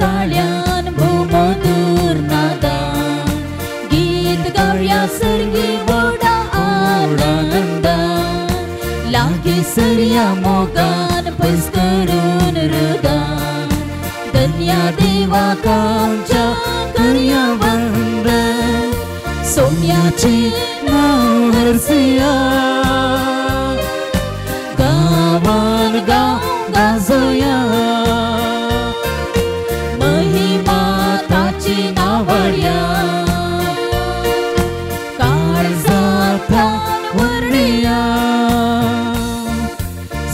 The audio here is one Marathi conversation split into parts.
ताळ्यान भूमधुर नादा गीत गाऊया सर्गी बोडा आनंदा लागे सर्या मोगान पैस करून हृदा धन्या देवा कांच्या करूया वंदन सोम्याचे नाव हरसिया गावान गाव गाजोया महिमा ताची नावळ्या काळजांतल्यान वर्णिया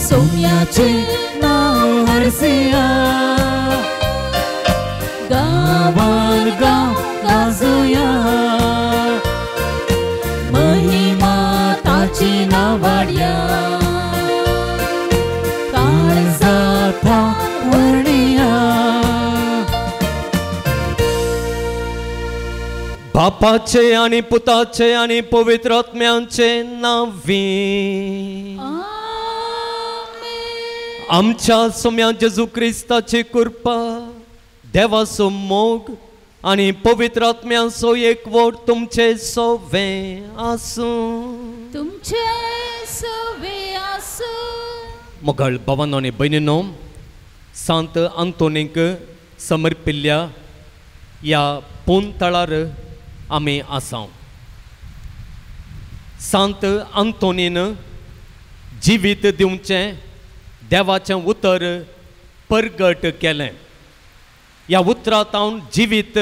सोम्याचे नाव हरसिया गावान गाव गाजोया महिमा ताची नावळ्या बापाचे आणि पुताचे आणि पवित्र आत्म्याचे नावी आमच्या सोम्या जेजू क्रिस्ताची कृपा देवाचो मोग आणि पवित्र आत्म्याचो एकवट तुमचे सोवे आसूं मोगळ भावांनो आनी भयणींनो सांत आंतोनीक समर्पिल्ल्या ह्या पोन तळार आमी आसां सांत आंतोनीन जिवीत दिवचें देवाचें उतर परगट केलें ह्या उतरांत हांव जिवीत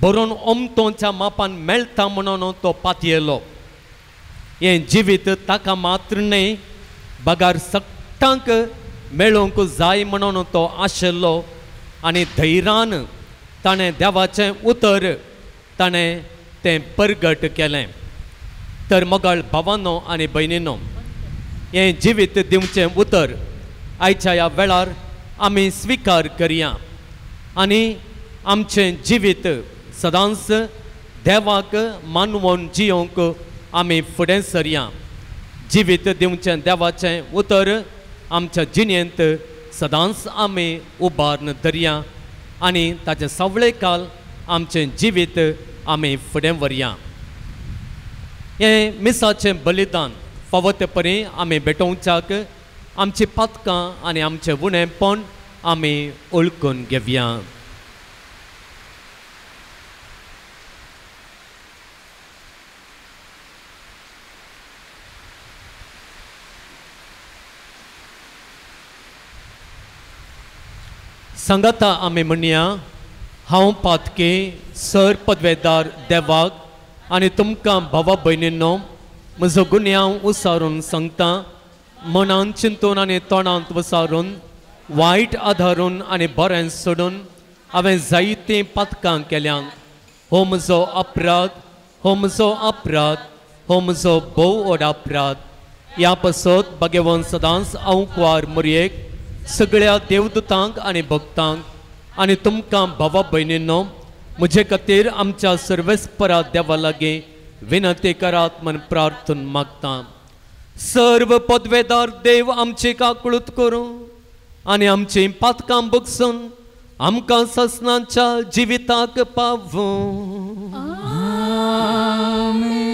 बरोवन ओमतोच्या मापान मेळटा म्हणून तो पातयेलो हें जिवीत ताका मात्र न्ही बगार सगळ्यांक मेळोवंक जाय म्हणून तो आशिल्लो आनी धैर्यान ताणें देवाचें उतर ताणें तें परगट केलें तर मोगाळ भावांनो आनी भयणींनो हें जिवीत दिवचें उतर आयच्या ह्या वेळार आमी स्विकार करया आनी आमचें जिवीत सदांच देवाक मानवून जियोंक आमी फुडें सरया जिवीत दिवचें देवाचें उतर आमच्या जिणेंत सदांच आमी उबारून धरया आनी ताचे सवळे काल आमचें जिवीत आमी फुडें व्हरया हें मिसाचें बलिदान फावो ते परी आमी भेटोवच्याक आमची पातकां आनी आमचें उणेंपण आमी ओळखून घेवया सांगाता आमी म्हणया हांव पातके सर पदवेदार देवाक आनी तुमकां भावा भयणींनो म्हजो गुन्यांव उसारून सांगता मनांत चिंतून आनी तोंडांत वसारून वायट आदारून आनी बरें सोडून हांवें जायतीं पातकां केल्यांत हो म्हजो अपराध हो म्हजो अपराध हो म्हजो भोव व्हड अपराध ह्या पासत भगवान सदांच आंवकवार मोरयेक सगळ्या देवदूतांक आनी भक्तांक आनी तुमकां भावा भयणींनो म्हजे खातीर आमच्या सर्वेस्परा देवा लागीं विनंती करात म्हण प्रार्थना मागता सर्व पदवेदार देव आमची काकुळत करूं आनी आमची पातकां बगसून आमकां ससनाच्या जिविताक पावूं आमेन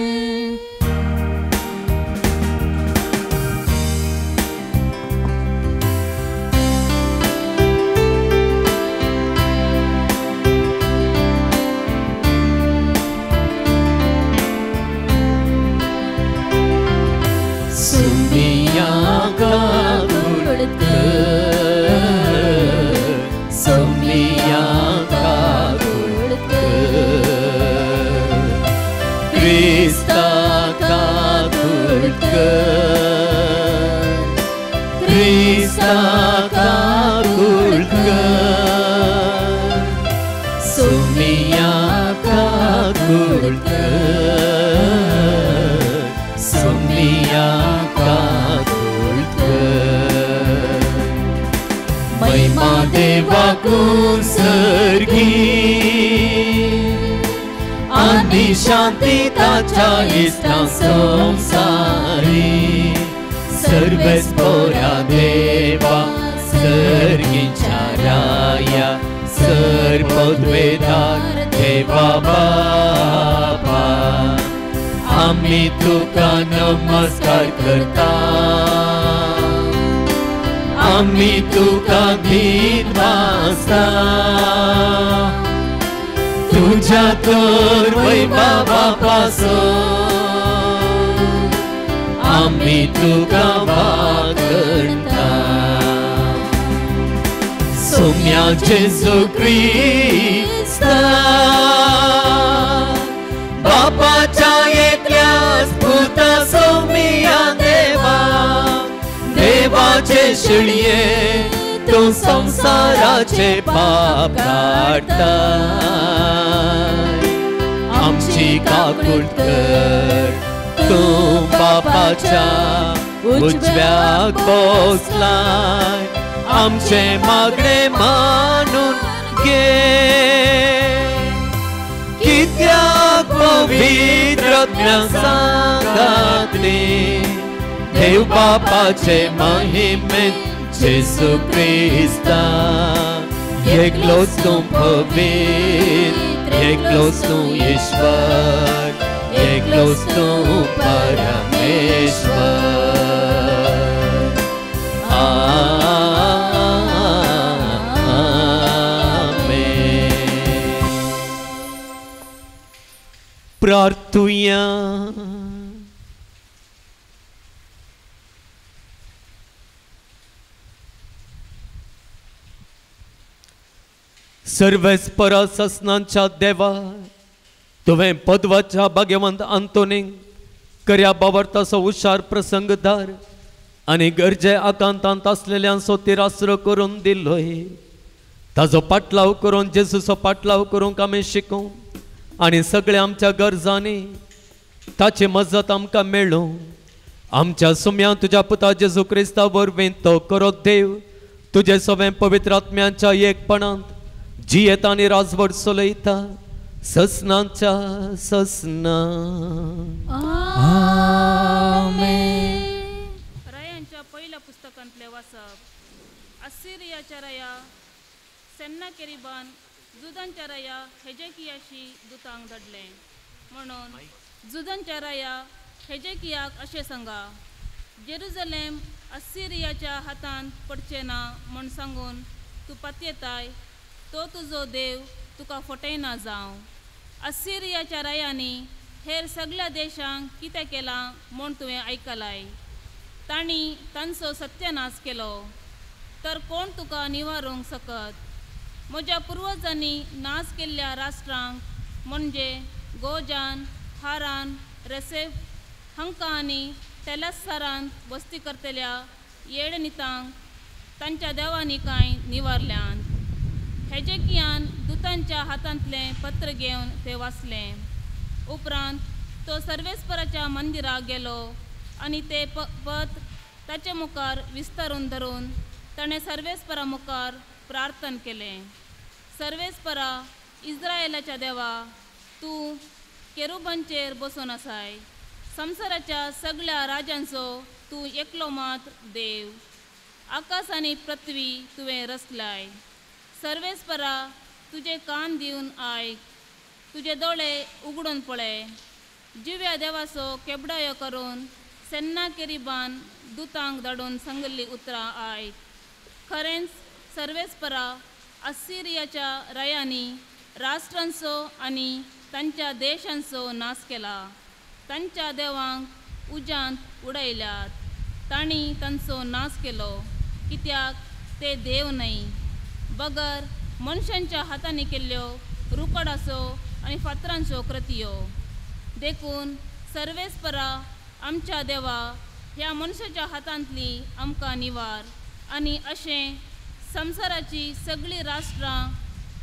आनी शांती ताच्या इष्टां संसारी सर्वेस्पोरा देवा सर्गीच्या राया सर पदवेदार देवा बाबा, आम्ही तुका नमस्कार करता, आम्ही तुका गीत वाजता, तुझ्या तर वैभवापासून आम्ही तुका वागता. सोम्या जेजू ख्रिस्ता, बापाच्या एकल्याच पुता सोम्या देवा, देवाचे शिळये तो संसाराचे पाप काढता. आमची काकूट कर, तू बापाच्या उजव्याक बसलाय, आमचे मागणे मानून घे. कित्याक पवित्रज्ञ सांगातले देव बापाचे महिमेत जेजू ख्रिस्ता, एकलोच तू पवित्र, एकलोच तू ईश्वर, एकलोच तू परमेश्वर. प्रार्थुया. सर्वेस्परा ससनांच्या देवा, तुवें पदवाच्या भाग्यवंत आंतोनीक कर्या बावरतासो हुशार प्रसंगदार आनी गरजे आकांतांत आसलेल्यांचो तिरास्र करून दिलोय. ताजो पाटलाव करून जेजूचो पाटलाव करूंक आमी शिकूं आनी सगळ्या आमच्या गरजांनी ताची मजत आमकां मेळूं. आमच्या सुम्या तुज्या पुता जेजू क्रिस्ता वरवीं तो करो देव तुजे सगळे पवित्र आत्म्याच्या एकपणांत जियेता आनी राजवट चलयता ससनांच्या ससना. आमेन. रायांच्या पहिल्या पुस्तकांतले वाचप. असिरियाच्या राया सेन्नाकेरिबान जुदांच्या राया हेजेकियाशी दुतांक धाडले. म्हणून जुदांच्या राया हेजेकियाक अशें सांगा, जेरुजलेम असिरियाच्या हातांत पडचे ना म्हण सांगून तूं पातयेताय, तो तुजो देव तुका फटयना जावं. असिरियाच्या रायांनी हेर सगळ्या देशांक कितें केलां म्हूण तुवें आयकलाय. तांणी तांचो सत्यानाश केलो, तर कोण तुका निवारूंक सकत. म्हज्या पुर्वजांनी नाश केल्ल्या राष्ट्रांक म्हणजे गोजान, हारान, रेसेफ हांकां आनी तेलास्सारांत वस्ती करतल्या येडनितांक तांच्या देवांनी कांय निवारल्यांत. हेजेकियान दुतांच्या हातांतलें पत्र घेवन तें वाचलें. उपरांत तो सर्वेस्पराच्या मंदिराक गेलो आनी तें पत्र ताचे मुखार विस्तारून धरून ताणें सर्वेस्परा मुखार प्रार्थना केलें. सर्वेस्परा, इस्रायेलाच्या देवा, तूं केरुबांचेर बसून आसाय. संवसाराच्या सगळ्या राजांचो तूं एकलो मात्र देव. आकाश आनी पृथ्वी तुवें रचलाय. सर्वेस्परा, तुजे कान दिवन आयक, तुजे दोळे उगडून पळय. जिव्या देवाचो केबडायो करून सेन्नाकेरिबान दुतांक धाडून सांगिल्ली उतरां आयक. खरेंच सर्वेस्परा, असिरियाच्या रायांनी राष्ट्रांचो आनी तांच्या देशांचो नाश केला. तांच्या देवांक उज्यांत उडयल्यात. तांणी तांचो नाश केलो, कित्याक ते देव न्हय. बगर मनशांच्या हातांनी केल्ल्यो रुकडाचो आनी फातरांच्यो कृत्यो. देखून सर्वेस्परा, आमच्या देवा, ह्या मनशाच्या हातांतली आमकां निवार. आनी अशें संवसाराची सगळीं राष्ट्रां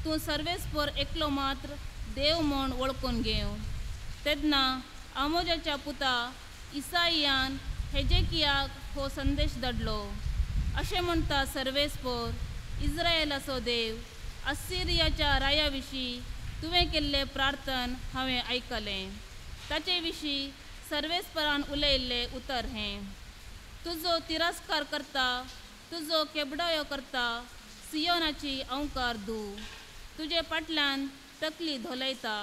तूं सर्वेस्पर एकलो मात्र देव म्हूण वळखून घेव. तेन्ना आमोजाच्या पुता इसायान हेजेकियाक हो संदेश धाडलो. अशें म्हणटा सर्वेस्पर, इस्रायेलाचो देव, असिरियाच्या राया विशीं तुवें केल्लें प्रार्थन हांवें आयकलें. ताचे विशीं सर्वेस्परान उलयल्लें उतर हें. तुजो तिरस्कार करता, तुजो केबडायो करता सियोनाची अंकार धूव. तुजे फाटल्यान तकली धोलयता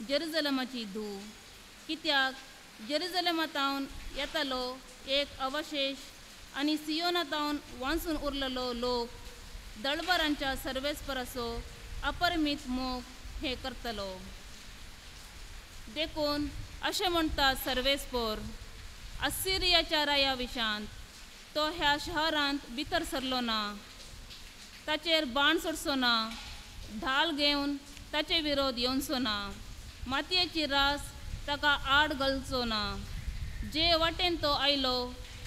जेरुसलेमाची धूव, कित्याक जेरुसलेमांतावन येतालो एक अवशेश आनी सियोनांतावन वांसून उरलेलो लोक दळबरांच्या सर्वेस्पराचो अपरिमीत मोग हे करतलो. देखून अशें म्हणटा सर्वेस्पर, असिरियाच्या राया विशांत तो ह्या शहरांत भितर सरलो ना, ताचेर बाण सोडचो ना, ढाल घेवन ताचे विरोध येवचो ना, मातयेची रास ताका आड घालचो ना. जे वाटेन तो आयलो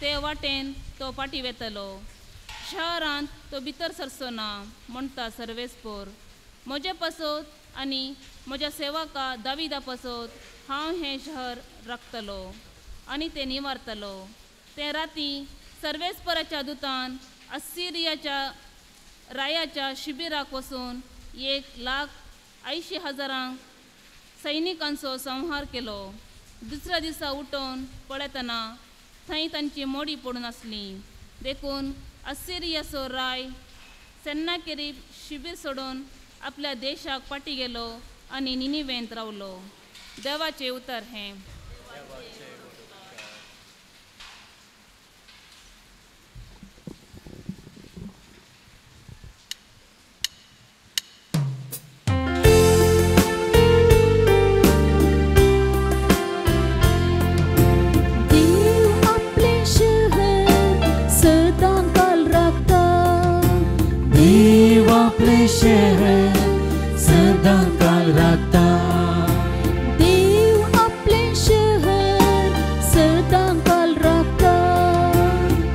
ते वाटेन तो फाटी वेतलो. शहरांत तो भितर सरचो ना म्हणटा सर्वेस्पर. म्हजे पासत आनी म्हज्या सेवका दाविदा पासत हांव हें शहर राखतलो आनी ते निवारतलो. ते राती सर्वेस्पराच्या दुतान असिरियाच्या रायाच्या शिबिराक वचून 1,80,000 सैनिकांचो संहार केलो. दुसऱ्या दिसा उठोवन पळयतना थंय तांची मोडी पडून आसली. देखून असिरियाचो राय सेन्नाकेरीब शिबीर सोडून आपल्या देशाक फाटी गेलो आनी निनिवेंत रावलो. देवाचे उतर हें. शहर सदा काल राखता. देव आपले शहर सदा काल राखता.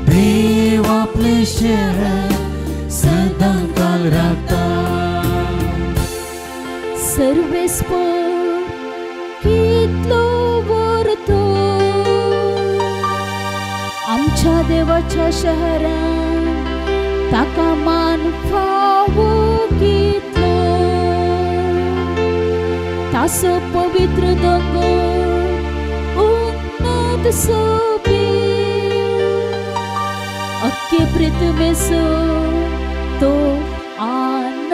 देव आपले शहर सदा काल राखता. सर्वेस्पर कितलो वरतो आमच्या देवाच्या शहरान ताका मान फावो कितलो. तासो पवित्र दोंगर उन्नत सोबीत अख्खे पृथ्वेचो तो आनंद.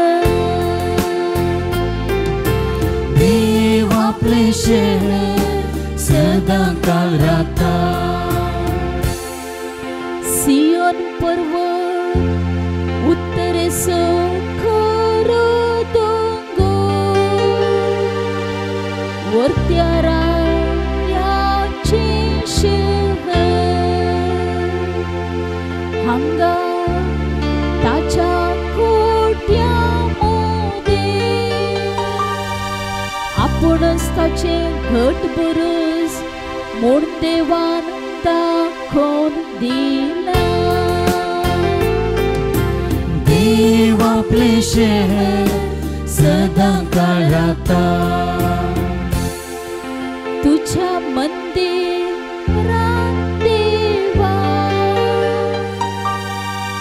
देव आपले शहर सदा काल राखता. सियोन पर्वत उत्तरेचो खरो दोंगर वर्त्या रायाचे शहर. हांगा ताच्या कोट्या मोदें आपुणच ताचे घट बरस म्हूण देवान दाखोवन दिला. देव आपले शहर सदा काल राखता. तुझ्या मंदिरांत देवा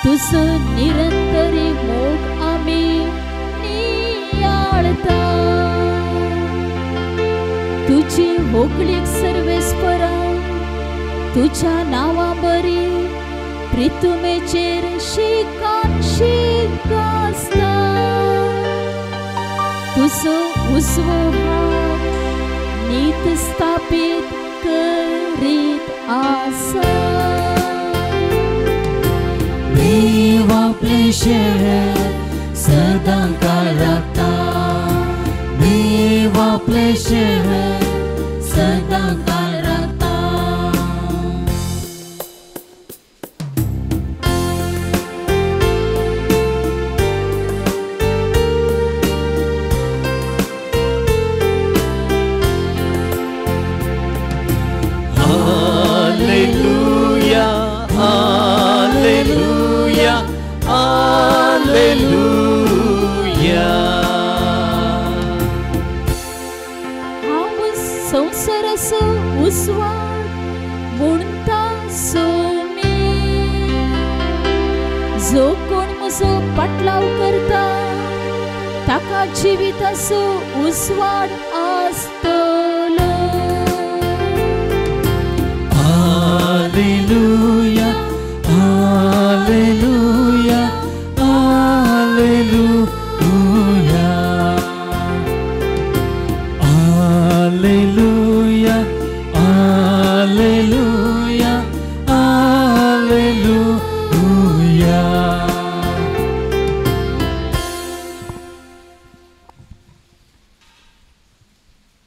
तुझो निरंतरी मोग आमी नियाळता. तुझी होगळीक सर्वेस्परा तुझ्या नांवा बरी प्रितुमेचेर शिकान शीक आसता. तुजो उजवो हात नीत स्थापीत करीत आसा. देव आपले शहर सदा काल राखता. देव आपले शहर सदा काल राखता. संसाराचो उस्वाड म्हणटा सोमी. जो कोण म्हजो पाटलाव करता ताका जिविताचो उस्वाड आसतलो. Hallelujah hallelujah hallelujah. Alleluia, Alleluia, Alleluia.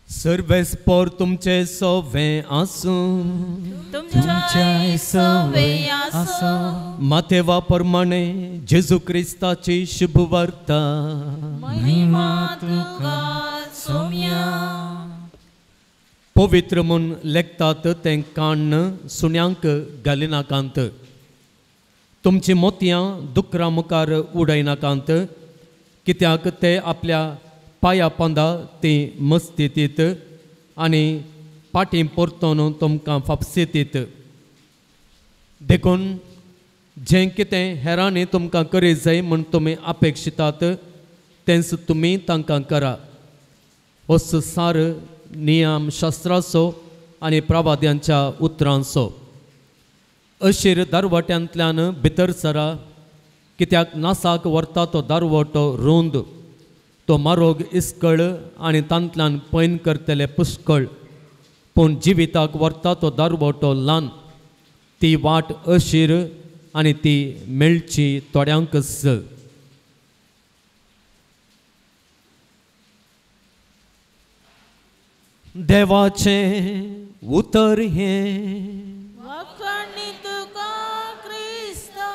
सर्वेस्पर तुमचे सोवे आसूं तुमच्या सवे आसो माथेवा प्रमाणे जेजू क्रिस्ताची शुभ वार्ता महिमा तुका सोम्या पवित्र म्हूण लेखतात तें काण्ण सुण्यांक घालिनाकांत तुमची मोतयां दुकरां मुखार उडयनाकांत कित्याक ते आपल्या पांया पोंदा ती मस्तितीत आनी पाटी परतून तुमकां फापसितीत देखून जें कितें हेरांनी तुमकां करी जाय म्हूण तुमी अपेक्षितात तेंच तुमी तांकां करा होच सार नियम शास्त्राचो आनी प्रवाद्यांच्या उतरांचो अशीर दारवट्यांतल्यान भितर सरा कित्याक नासाक व्हरता तो दारवटो रुंद तो मारोग इस्कळ आनी तांतल्यान पैन करतले पुष्कळ पूण जिविताक व्हरता तो दारवटो ल्हान ती वाट अशीर आनी ती मेळची थोड्यांकच देवाचे उतर हे वखणी तुका क्रिस्ता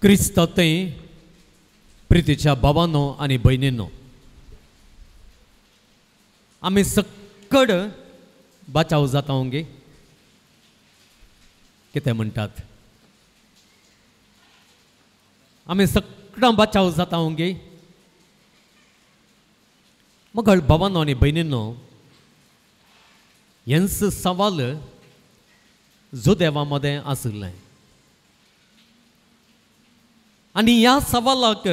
क्रिस्तांतय प्रितीच्या भावांनो आनी भयणींनो आमी सक्कड बचाव जाता ओंगे कितें म्हणटात आमी सक्कडां बचाव जाता ओंगे मग भावांनो आनी भयणींनो हेंच सवाल जुदेवा मदें आसलें आनी ह्या सवालाक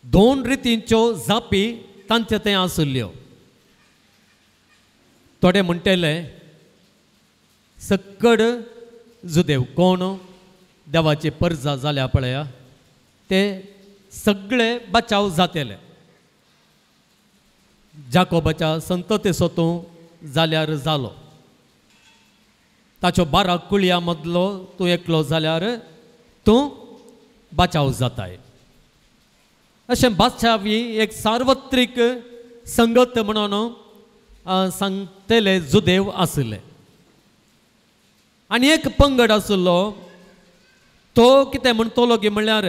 दोन रितींच्यो जापी तांचे थंय आसल्यो थोडे म्हणटले सक्कड जुदेव कोण देवाची परजा जाल्या पळया ते सगळे बचाव जातले जाकोबाच्या संतती सोतू जाल्यार जालो ताच्यो 12 कुळयां मदलो तूं एकलो जाल्यार तूं बचाव जाताय अशें बादशावी एक सार्वत्रीक संगत म्हणून सांगतले जुदेव आसले आनी एक पंगड आसलो तो कितें म्हणटलो की म्हणल्यार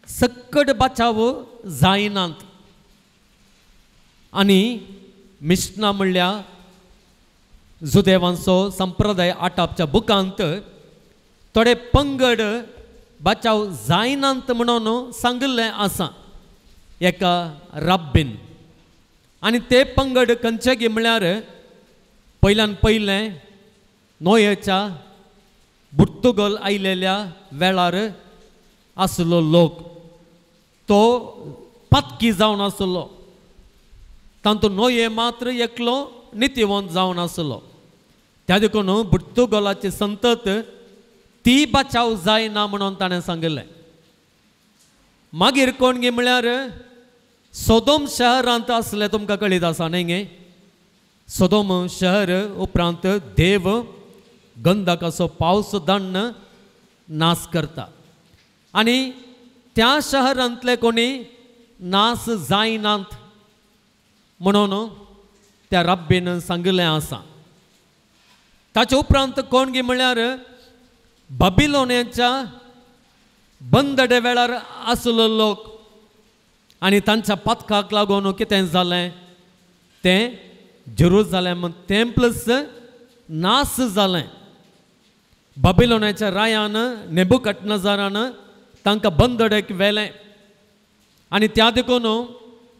सक्कड बचाव जायनात आनी मिशनां म्हणल्या जुदेवांचो संप्रदाय आटापच्या बुकांत थोडे पंगड बचाव जायनात म्हणून सांगलें आसा एका राब्बीन आनी ते पंगड खंयचे गे म्हळ्यार पयल्यान पयलें नोयेच्या पुर्तुगल आयलेल्या वेळार आसलो लोक तो पातकी जावन आसलो तातूंत नोये मात्र एकलो नितीवंत जावन आसलो त्या देखून पुर्तुगलाची संतत ती बचाव जायना म्हणून ताणें सांगलें मागीर कोण गे म्हळ्यार सोदोम शहरांत आसलें तुमकां कळीत आसा न्ही गे सोदोम शहर उपरांत देव गंधकाचो पावस धाडून नाश करता आनी त्या शहरांतले कोणी नाश जायनात म्हणून त्या राब्बीन सांगलें आसा ताचे उपरांत कोण गे म्हळ्यार बाबिलोनाच्या बंदडे वेळार आसलो लोक आनी तांच्या पातकाक लागून कितें जालें तें जेरुसलेम टेम्पल्स नाश जालें बाबिलोनाच्या रायान नेबुकदनेझरान तांकां बंदडेक व्हेलें आनी त्या देखून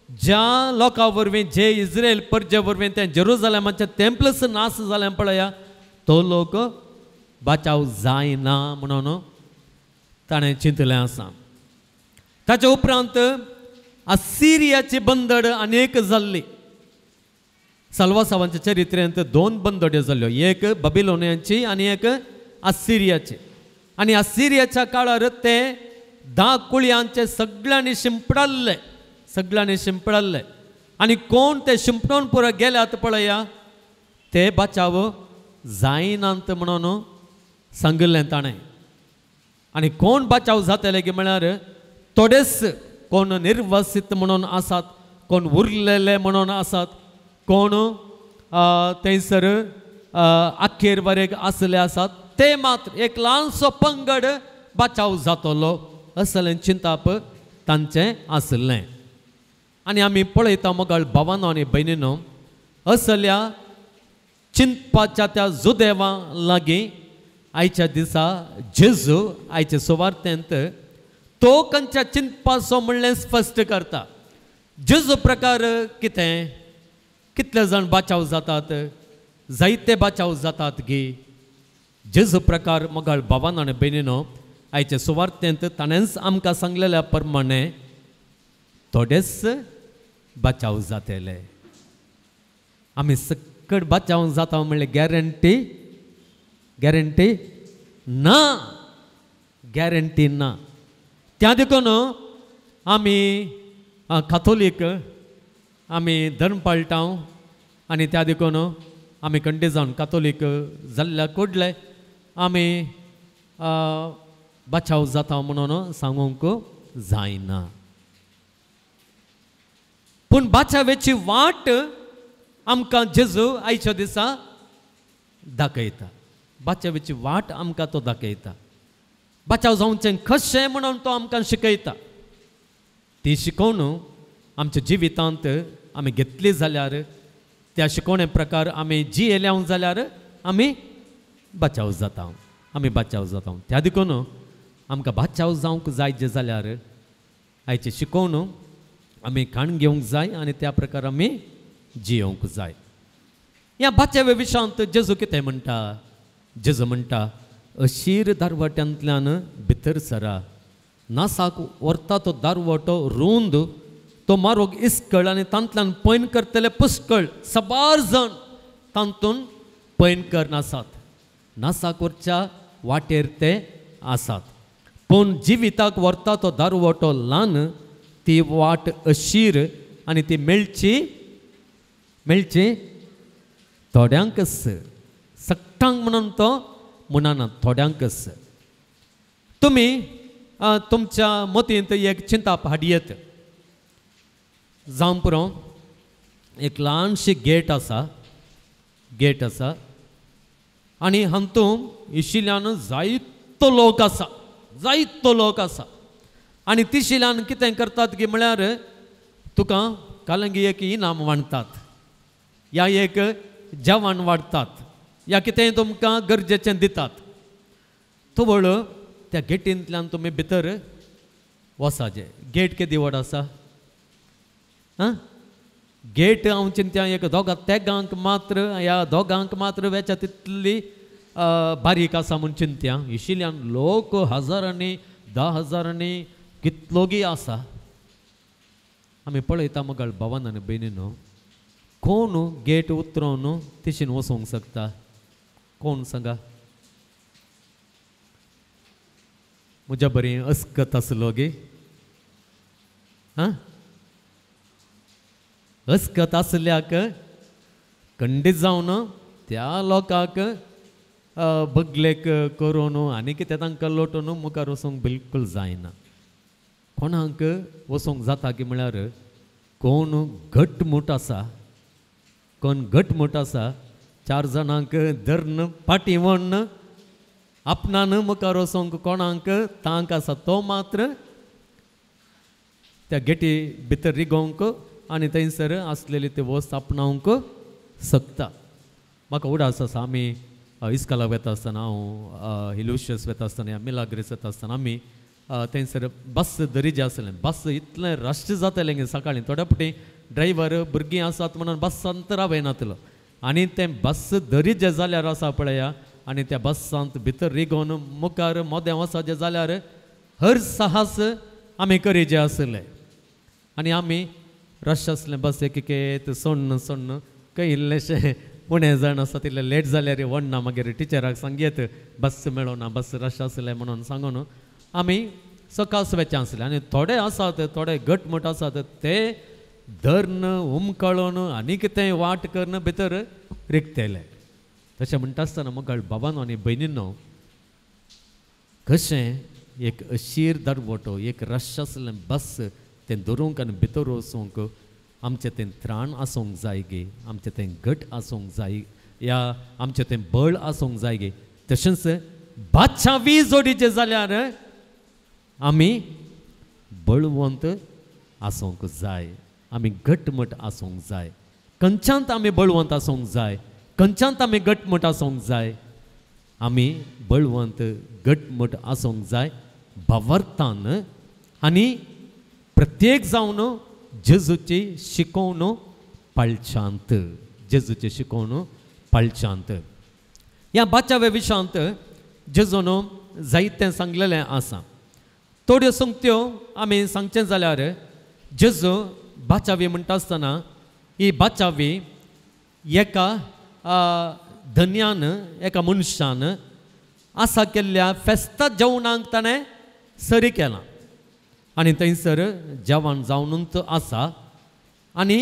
ज्या लोकां वरवीं जे इस्रायल परजे वरवीं तें जेरुसलेमाचें टेम्पल्स नाश जालें पळया तो लोक बचाव जायना म्हणून ताणें चिंतलें आसा ताचे उपरांत असिरियाची बंदड अनेक जाल्ली सल्वासावांच्या चरित्रेंत 2 बंदड्यो जाल्यो एक बाबिलोनियांची आनी एक असिरियाची आनी असिरियाच्या काळार ते 10 कुळयांचे सगळ्यांनी शिंपडाल्ले आणि कोण ते शिंपडून पुरो गेल्यात पळया ते बचाव जायनांत म्हणून सांगिल्लें ताणें. आनी कोण बचाव जातले की म्हळ्यार थोडेच कोण निर्वसित म्हणून आसात, कोण उरलेले म्हणून आसात, कोण थंयसर अखेर वरेक आसले आसात, ते मात्र एक ल्हानसो पंगड बचाव जातलो असलें चिंताप तांचें आसलें. आनी आमी पळयता मोगाळ भावांनो आनी भयणीनो, असल्या चिंतपाच्या त्या जुदेवा लागीं आयच्या दिसा जेजू आयच्या सुवार्तेंत तो खंयच्या चिंतपाचो म्हणलें स्पश्ट करता. जेजू प्रकार कितें, कितले जाण बचाव जातात, जायते बचाव जातात गे. जेजू प्रकार मोगाळ भावांनो आनी भयणीनो, आयच्या सुवार्तेंत ताणेंच आमकां सांगलेल्या प्रमाणे थोडेच बचाव जातले. आमी सकट बचाव जाता म्हणल्यार गॅरंटी ना. त्या देखून आमी काथोलीक आमी धर्म पाळटाव आनी त्या देखून आमी खंडे जावन काथोलीक जाल्ल्या कोडले आमी बचाव जाता म्हणून सांगूंक जायना. पूण बचावेची वाट आमकां जेजू आयच्या दिसा दाखयता. बचावेची वाट आमकां तो दाखयता. बचाव जावचें कशें म्हणून तो आमकां शिकयता. ती शिकवण आमच्या जिवितांत आमी घेतली जाल्यार, त्या शिकवणे प्रकार आमी जियेल्या जाल्यार आमी बचाव जाता. त्या देखून आमकां बचाव जावंक जाय जे जाल्यार आयची शिकवण आमी खाण घेवंक जाय आनी त्या प्रकार आमी जियोंक जाय. ह्या बचावे विशयांत जेजू कितें म्हणटा? जेजू म्हणटा, अशीर दारवट्यांतल्यान भितर सरा. नासाक व्हरता तो दारवटो रुंद, तो मारोग इस्कळ आनी तांतल्यान पयन करतले पुष्कळ. सबार जण तांतून पयन कर नासात. नासाक व्हरच्या वाटेर ते आसात. पूण जिविताक व्हरता तो दारवटो ल्हान, ती वाट अशीर आनी ती मेळची थोड्यांकच. सक्टांक म्हणून तो म्हणना, थोड्यांकच. तुमी तुमच्या मतींत एक चिंताप हाडयेत. जावं पुरो एक ल्हानशी गेट आसा आनी हातूंत इशिल्यान जायतो लोक आसा आनी तिशिल्यान कितें करतात की म्हळ्यार तुका कालंगी एक इनाम वाडटात, या एक जेवण वाडटात, या कितेंय तुमकां गरजेचें दितात. तवळ त्या गेटींतल्यान तुमी भितर वसाचे. गेट केदी व्हड आसा? गेट हांव चिंत्या एक दोगांक मात्र वेच्या तितली बारीक आसा म्हूण चिंत्या. इशिल्यान लोक हजारांनी 10,000 कितलोगी आसा. आमी पळयता मोगाळ भावान आनी भयणीनो, कोण गेट उतरोवन तिशीन वचूंक शकता? कोण सांगा? म्हज्या बरी अस्कत आसलो गे. अस्कत आसल्याक खंडीत जावन त्या लोकांक बगलेक करून आनी कितें तांकां लोटून मुखार वचूंक बिलकूल जायना. कोणाक वचूंक जाता की म्हळ्यार कोण घटमूट आसा, 4 जाणांक धਰਨ पाटी वण आपणान मुखार वचोंक कोणाक तांक आसा, तो मात्र त्या गेटी भितर रिगोवंक आनी थंयसर आसलेली ती वस्त आपणावंक शकता. म्हाका उडास आसा, आमी इस्कालाक वेता आसतना, हांव हिलुशियस वेता आसतना या मिलाग्रेस वेता आसतना आमी थंयसर बस दरीजे आसलें. बस इतलें रश जातालें गे सकाळीं. थोड्या फावटी ड्रायव्हर भुरगीं आसात म्हणून बसांत रावयनातलो आनी तें बस दरीजे जाल्यार आसा पळया, आनी त्या बसांत भितर रिगोवन मुखार मोदें वचचें जाल्यार हर साहस आमी करीजे आसले. आनी आमी रश आसलें बस एक सोडन खंय इल्लेशें उणें जाण आसा तितलें लेट जाल्यार व्हडना. मागीर टिचराक सांगयत बस मेळोना, बस रश आसलें म्हणून सांगून आमी सकासवेचे आसले आनी थोडे आसात थोडे घटमूट आसात ते धरन उमकळोन आनी कितें वाट करन भितर रिगतेले तशें म्हणटा आसतना मुखार बाबांनो आनी भयणींनो कशें एक अशीर दरवटो एक रश आसलें बस तें धरूंक आनी भितर वचूंक आमचें तें त्राण आसूंक जाय गे आमचें तें घट आसूंक जाय या आमचें तें बळ आसूंक जाय गे तशेंच बादशावी जोडीचे जाल्यार आमी बळवंत आसूंक जाय आमी घटमूट आसूंक जाय खंयच्यांत आमी बळवंत आसूंक जाय खंयच्यांत आमी घटमूट आसूंक जाय आमी बळवंत घटमूट आसूंक जाय भावार्थान आनी प्रत्येक जावन जेजूची शिकोवन पाळच्यांत जेजूची शिकोवन पाळच्यांत ह्या बाचाव्या विशयांत जेजून जायतें सांगलेलें आसा थोड्यो संगत्यो आमी सांगचें जाल्यार जेजू बाचावी म्हणटा आसतना ही बाचावी एका धन्यान एका मनशान आसा केल्ल्या फेस्ता जेवणाक ताणें सरी केलां आनी थंयसर जेवण जावनूच आसा आनी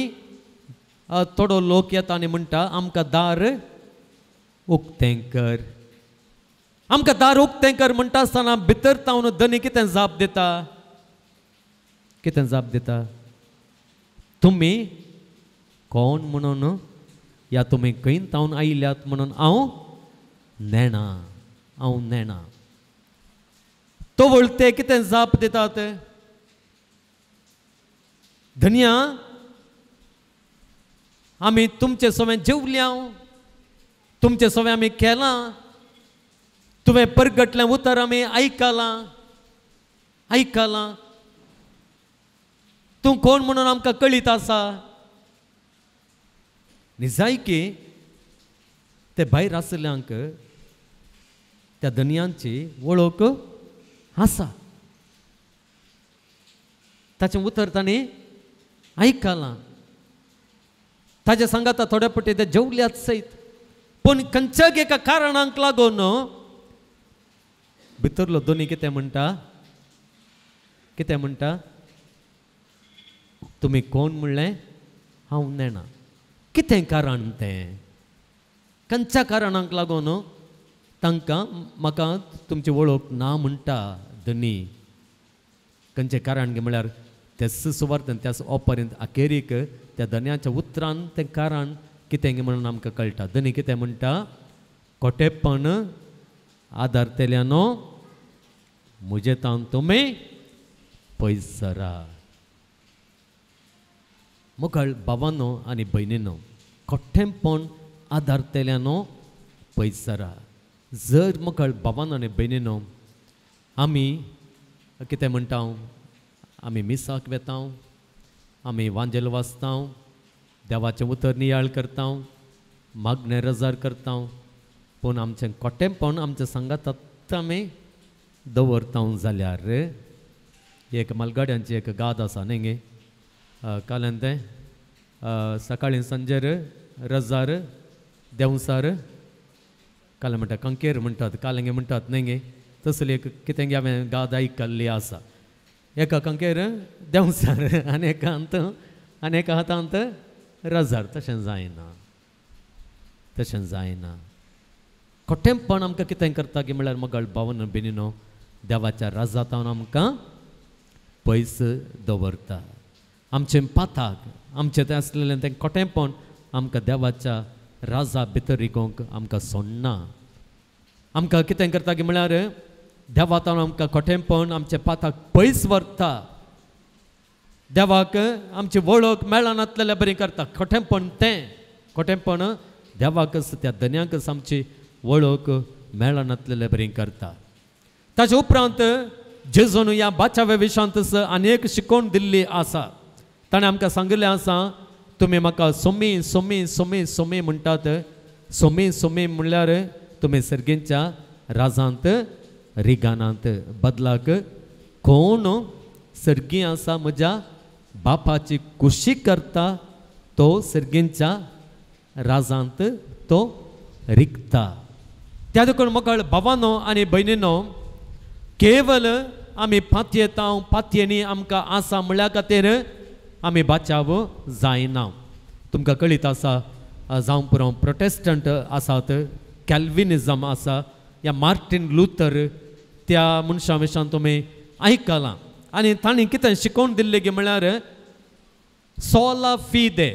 थोडो लोक येता आनी म्हणटा आमकां दार उक्तें कर आमकां दार उक्तें कर म्हणटा आसतना भितर तावन धनी कितें जाप दिता कितें जाप दिता तुमी कोण म्हणून या तुमी खंय तावन आयल्यात म्हणून हांव नेणा तो वळते कितें जाप दितात धन्या आमी तुमचे सवें जेवल्या तुमचे सवें आमी केलां तुवें परगटलें उतर आमी आयकलां तूं कोण म्हणून आमकां कळीत आसा निजायकी ते भायर आसल्यांक त्या धन्यांची वळख आसा ताचें उतर तांणी आयकलां ताचे सांगाता थोडे पटी ते जेवल्यात सयत पूण खंयच्याच एका कारणांक लागून भितरलो दोनी कितें म्हणटा तुमी कोण म्हणलें हांव नेणा कितें कारण तें खंयच्या कारणांक लागून तांकां म्हाका तुमची वळख ना म्हणटा धनी खंयचें कारण गे म्हळ्यार ते सुवार्थन त्या ओपर्यंत अखेरीक त्या धन्याच्या उतरान तें कारण कितें गे म्हणून आमकां कळटा धनी कितें म्हणटा खोटेपण आदारतेल्यानो म्हजे तावन तुमी पयस सरा मुखार बाबांनो आनी भयणींनो खोटेपण आदारतेल्यानो पयस सरा जर मुखार बाबांनो आनी भयणींनो आमी कितें म्हणटा आमी मिसाक वेता आमी वांजेल वाचता देवाचें उतर नियाळ करता मागणे रजार करता पूण आमचें खोटेपण आमच्या सांगात आमी दवरता जाल्यार एक मालगाड्यांची एक गाद आसा न्ही गे काल्यान तें सकाळीं सांजेर रजार देवसार काल म्हणटा कंकेर म्हणटात कालंगे म्हणटात न्ही गे तसली एक कितें गे हांवें गाद आयकल्ली आसा एका कंकेर देवसार आनी एका हातांत रजार तशें जायना खोटेपण आमकां कितें करता गे म्हळ्यार मगळ भावन बेनिनो देवाच्या राजांत आमकां पयस दवरता आमचें पाताक आमचें तें आसलेलें तें खोटेपण आमकां देवाच्या राजा भितर रिकोंक आमकां सोडना आमकां कितें करता गे म्हळ्यार देवात आमकां खोटेपण आमचे पाताक पयस व्हरता देवाक आमची वळख मेळनासलेल्या बरी करता खोटेपण देवाक त्या धन्याक आमची वळख मेळनासलेल्या बरी करता ताचे उपरांत जेजून ह्या बाचाव्या विशयांत अनेक शिकोवण दिल्ली आसा ताणें आमकां सांगिल्लें आसा तुमी म्हाका सोमी म्हणटात सोमी म्हणल्यार तुमी सर्गेच्या राजांत रिगानांत बदलाक कोण सर्गी आसा म्हज्या बापाची कुशी करता तो सर्गेच्या राजांत तो रिगता त्या देखून म्हाका भावांनो आनी भयणींनो केवल आमी पातये येता पातयेनी आमकां आसा म्हळ्या खातीर आमी बाचाव जायना तुमकां कळीत आसा जावं पुरो प्रोटेस्टंट आसात कॅल्विनिझम आसा या मार्टीन लुथर त्या मनशा विशयान तुमी आयकलां आनी तांणी कितें शिकोवन दिल्लें गे म्हळ्यार सोला फिदे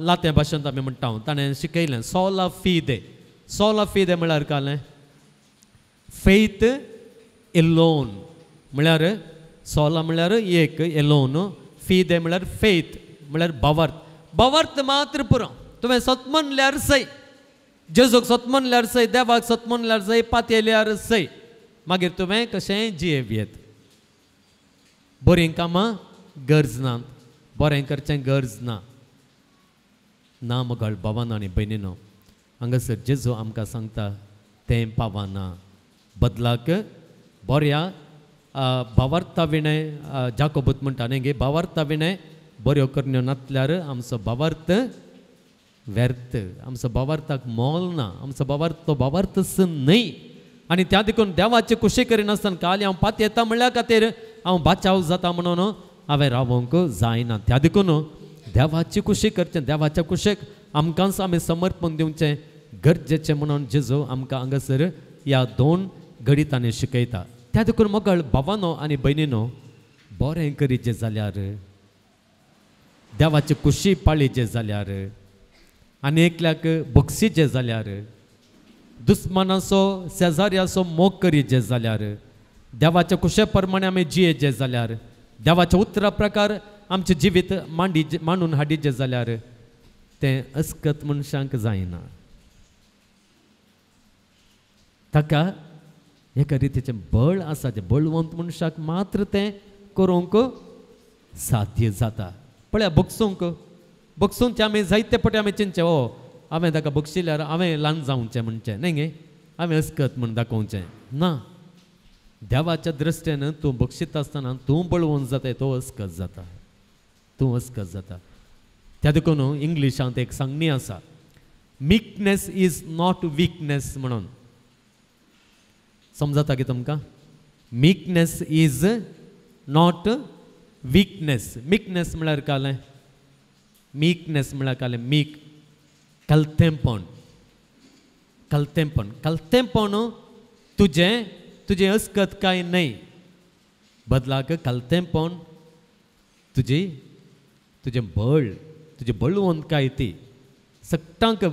लातें भाशेंत आमी म्हणटा ताणें शिकयलें सोला फिदे म्हळ्यार कालें फेथ एलोन म्हळ्यार सोला म्हळ्यार एक एलोन फिदे म्हळ्यार फेथ म्हळ्यार बावर्त मात्र पुरो तुवें सत म्हणल्यार सय जेजूक सत म्हणल्यार सय देवाक सत म्हणल्यार सय पातयेल्यार सय मागीर तुवें कशें जियेवयेत बरीं कामां गरज ना बरें करचें गरज ना मोगाळ भावानो आनी भयणीनो हांगासर जेजू आमकां सांगता तें पावना बदलाक बऱ्या भावार्था विणें जाकोबूत म्हणटा न्ही गे भावार्था विणें बऱ्यो करण्यो नातल्यार आमचो भावार्थ व्यर्थ आमचो भावार्थाक मोल ना आमचो भावार्थ तो भावार्थच न्हय आनी त्या देखून देवाची कुशी करिनासतना काली हांव पात येता म्हणल्या खातीर हांव बाचाव जाता म्हणून हांवें रावोंक जायना त्या देखून देवाची कुशी करचें देवाच्या कुशेक आमकांच आमी समर्पण दिवचें गरजेचें म्हणून जेजू आमकां हांगासर ह्या 2 गणितांनी शिकयता त्या देखून मोगाळ भावानो आनी भयणीनो बरें करीचें जाल्यार देवाची कुशी पाळीचें जाल्यार आनी एकल्याक बक्षीचें जाल्यार दुस्मानाचो शेजाऱ्याचो मोग करीचें जाल्यार देवाच्या कुशे प्रमाणे आमी जियेचें जाल्यार देवाच्या उतरा प्रकार आमचें जिवीत मांडून हाडिचें जाल्यार तें अस्कत मनशांक जायना ताका एका रितीचें बळ आसा जें बळवंत मनशाक मात्र तें करूंक साध्य जाता पळया बक्षूंक आमी जायते पटी आमी चिंतचे हांवें ताका बक्षिल्यार हांवें ल्हान जावचें म्हणचें न्ही गे हांवें अस्कत म्हूण दाखोवचें ना देवाच्या दृश्टेन तूं बक्षीत आसतना तूं बळवंत जाता तो अस्कत जाता त्या देखून इंग्लिशांत एक सांगणी आसा मीकनेस इज नॉट वीकनेस म्हणून समजता की तुमकां meekness is not weakness meekness म्हळ्यार कालें मीकनेस म्हळ्यार कालें मीक कलतेंपण तुजें अस्कत काय न्हय बदलाक कलतेंपण तुजें बळवंत काय ती सगळ्यांक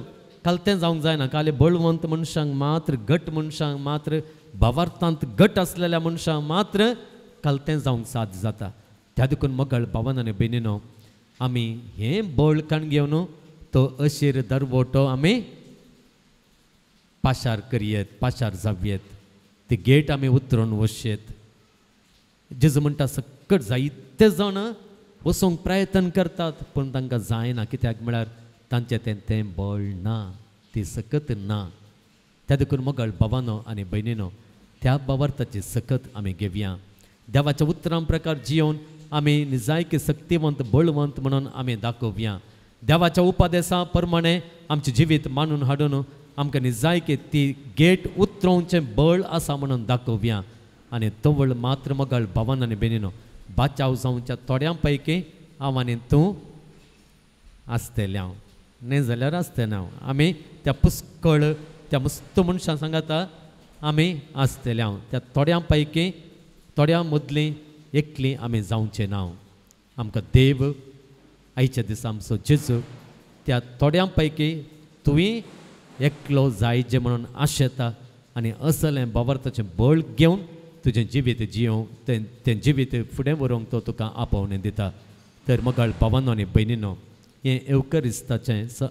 कलतें जावंक जायना काले बळवंत मनशांक मात्र घट मनशांक मात्र भावार्थांत घट आसलेल्या मनशांक मात्र कलतें जावंक साध्य जाता त्या देखून मोगाळ भावान आनी भयणीनो आमी हें बळकाण घेवन तो अशीर दरवटो आमी पाशार करयेत पाशार जावयेत ती गेट आमी उतरून वचयेत जेजू म्हणटा सकट जायते जाण वचूंक प्रयत्न करतात पूण तांकां जायना कित्याक म्हळ्यार तांचें तें बळ ना ती सकत ना त्या देखून मोगाळ भावानो आनी भयणीनो त्या भावार्थाची सकत आमी घेवया देवाच्या उतरां प्रकार जियोवन आमी निजायकी शक्तिवंत बळवंत म्हणून आमी दाखोवया देवाच्या उपदेशा प्रमाणे आमचें जिवीत मांडून हाडून आमकां निजायकी ती गेट उतरोवचें बळ आसा म्हणून दाखोवया आनी तो बळ मात्र मोगाळ भावान आनी भयणीनो बाचाव जावच्या थोड्यां पैकी हांव आनी तूं आसतलें हांव न्ही जाल्यार आसतलें हांव आमी त्या पुष्कळ त्या मस्त मनशां सांगाता आमी आसतलें हांव त्या थोड्यां पैकी थोड्यां मदलीं एकलीं आमी जावचें ना आमकां देव आयच्या दिसा आमचो जेजू त्या थोड्यां पैकी तुवें एकलो जायचें म्हणून आशेता आनी असलें भावार्थाचें बळ घेवन तुजें जिवीत जियोवंक तें जिवीत फुडें व्हरूंक तो तुका आपोवणें दिता तर मोगाळ भावानो आनी भयणीनो हें एवकरिस्ताचें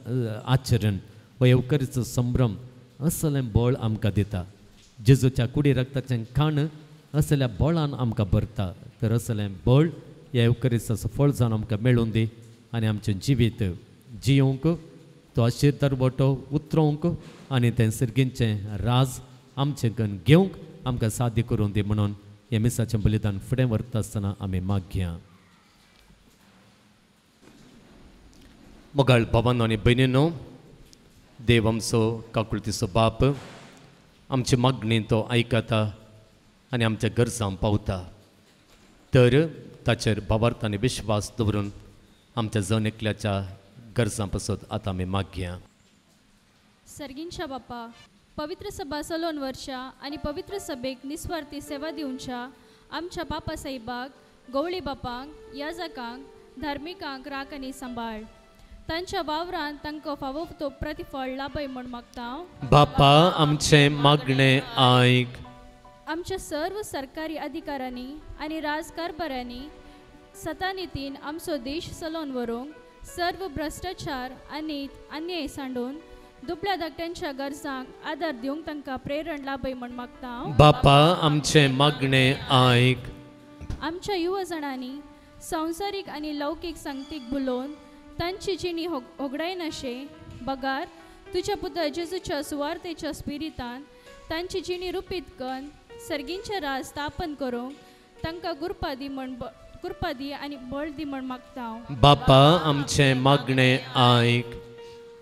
आचरण हो एवकरिस्ताचो संभ्रम असलें बळ आमकां दिता जेजूच्या कुडी रक्ताचें खाण असल्या बळान आमकां भरता तर असलें बळ ह्या एवकरिस्ताचो फळ जावन आमकां मेळून दी आनी आमचें जिवीत जियोवंक तो आशीर दरवटो उतरोवंक आनी तें सर्गींचें राज आमचें गण घेवंक आमकां साध्य करून दी म्हणून हे मिसाचें बलिदान फुडें व्हरता आसतना आमी मागया मोगाळ भावानो आनी भयणीनो देव आमचो काकुळतीचो बाप आमची मागणी तो आयकता आनी आमच्या गरजां पावता तर ताचेर भावार्थ आनी विश्वास दवरून आमच्या जण एकल्याच्या गरजां पासत आतां आमी मागया. सर्गींच्या बापा पवित्र सभा चलोवन वर्षा आनी पवित्र सभेक निस्वार्थी सेवा दिवच्या आमच्या बापा साहेबाक गवळी बापांक याजकांक धार्मिकांक राख आनी सांबाळ तांच्या वावरांत तांकां फावो तो प्रतिफळ लाभय म्हूण मागता हांव. बापा आमचे मागणे आयक. आमच्या सर्व सरकारी अधिकाऱ्यांनी आनी राजकारभाऱ्यांनी सतानितीन आमचो देश चलोवन व्हरूंक सर्व भ्रश्टाचार आनी अन्याय सांडून दुबळ्या धाकट्यांच्या गरजांक आदार दिवंक तांकां प्रेरण लाभय म्हूण मागता हांव. बापा आमचे मागणे आयक. आमच्या युवा जाणांनी संवसारीक आनी लौकीक संगतीक भुलोवन तांची जिणी होगडाय नाशे बगार तुज्या पुत्र जेजूच्या सुवार्थेच्या स्पिरितान तांची जिणी रुपीत करून सर्गींचे राज स्थापन करूंक तांकां गुरपादी आनी बळ दी म्हूण मागता हांव. बापा आमचे मागणे आयक.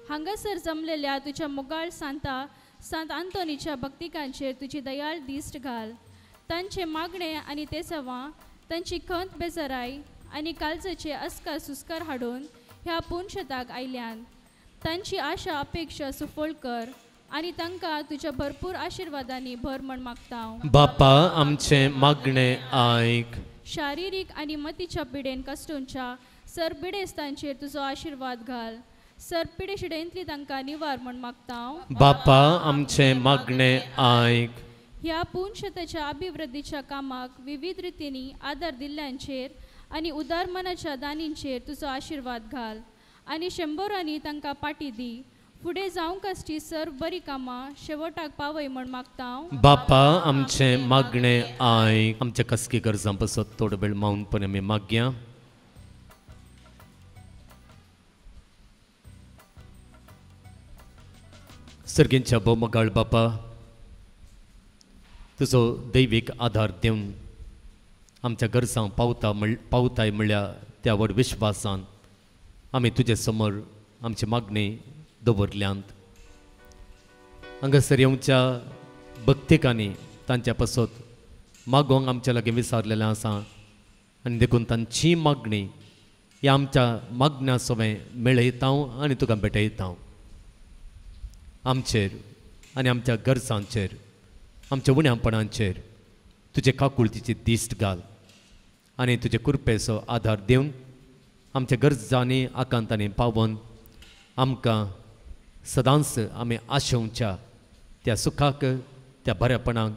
हांगासर जमलेल्या तुज्या मुगाळ सांत आंतोनीच्या भक्तिकांचेर तुजी दयाळ दिश्ट घाल. तांचे मागणे आनी ते सेवा तांची खंत बेजाराय आनी काळजाचे अस्कार सुस्कार हाडून ह्या पुणशताक आयल्यान तांची आशा अपेक्षा सुफोळ कर आनी तांकां तुज्या भरपूर आशिर्वादांनी भर म्हूण मागता हांव. बापा आमचे मागणे आयक. शारिरीक आनी मतीच्या पिडेन कश्टूंच्या सरपिडेस्तांचेर तुजो आशिर्वाद घाल. सरपिडेशिडेंतली तांकां निवार म्हूण मागता हांव. बापा आमचे मागणे आयक. ह्या पुणशताच्या अभिवृद्धीच्या कामाक विविध रितींनी आदार दिल्ल्यांचेर आनी उदार मनाच्या दानींचेर तुजो आशिर्वाद घाल आनी शंबरांनी तांकां पाटी दी. फुडें जावंक आसची सर्व बरी कामां शेवटाक पावय म्हूण मागता हांव. बापा आमचे मागणे आयक. आमच्या कसकी गरजां पासत थोडो वेळ मावूनपणी आमी मागया. सर्गींच्या भोवमगाळ बापा तुजो दैवीक आधार दिवन आमच्या गरजांक पावताय म्हणल्यार त्या व्हड विश्वासान आमी तुजे समोर आमची मागणी दवरल्यांत. हांगासर येवच्या भक्तिकांनी तांच्या पासत मागोवंक आमच्या लागीं विचारलेलें आसा आनी देखून तांची मागणी ह्या आमच्या मागण्या सवें मेळयता आनी तुका भेटयता. आमचेर आनी आमच्या गरजांचेर आमच्या उण्यापणांचेर तुजे काकुळतीची दिश्ट घाल आनी तुजे कृपेचो आधार दिवन आमच्या गरजांनी आकांतांनी पावोवन आमकां सदांच आमी आशेवच्या त्या सुखाक त्या बरेपणाक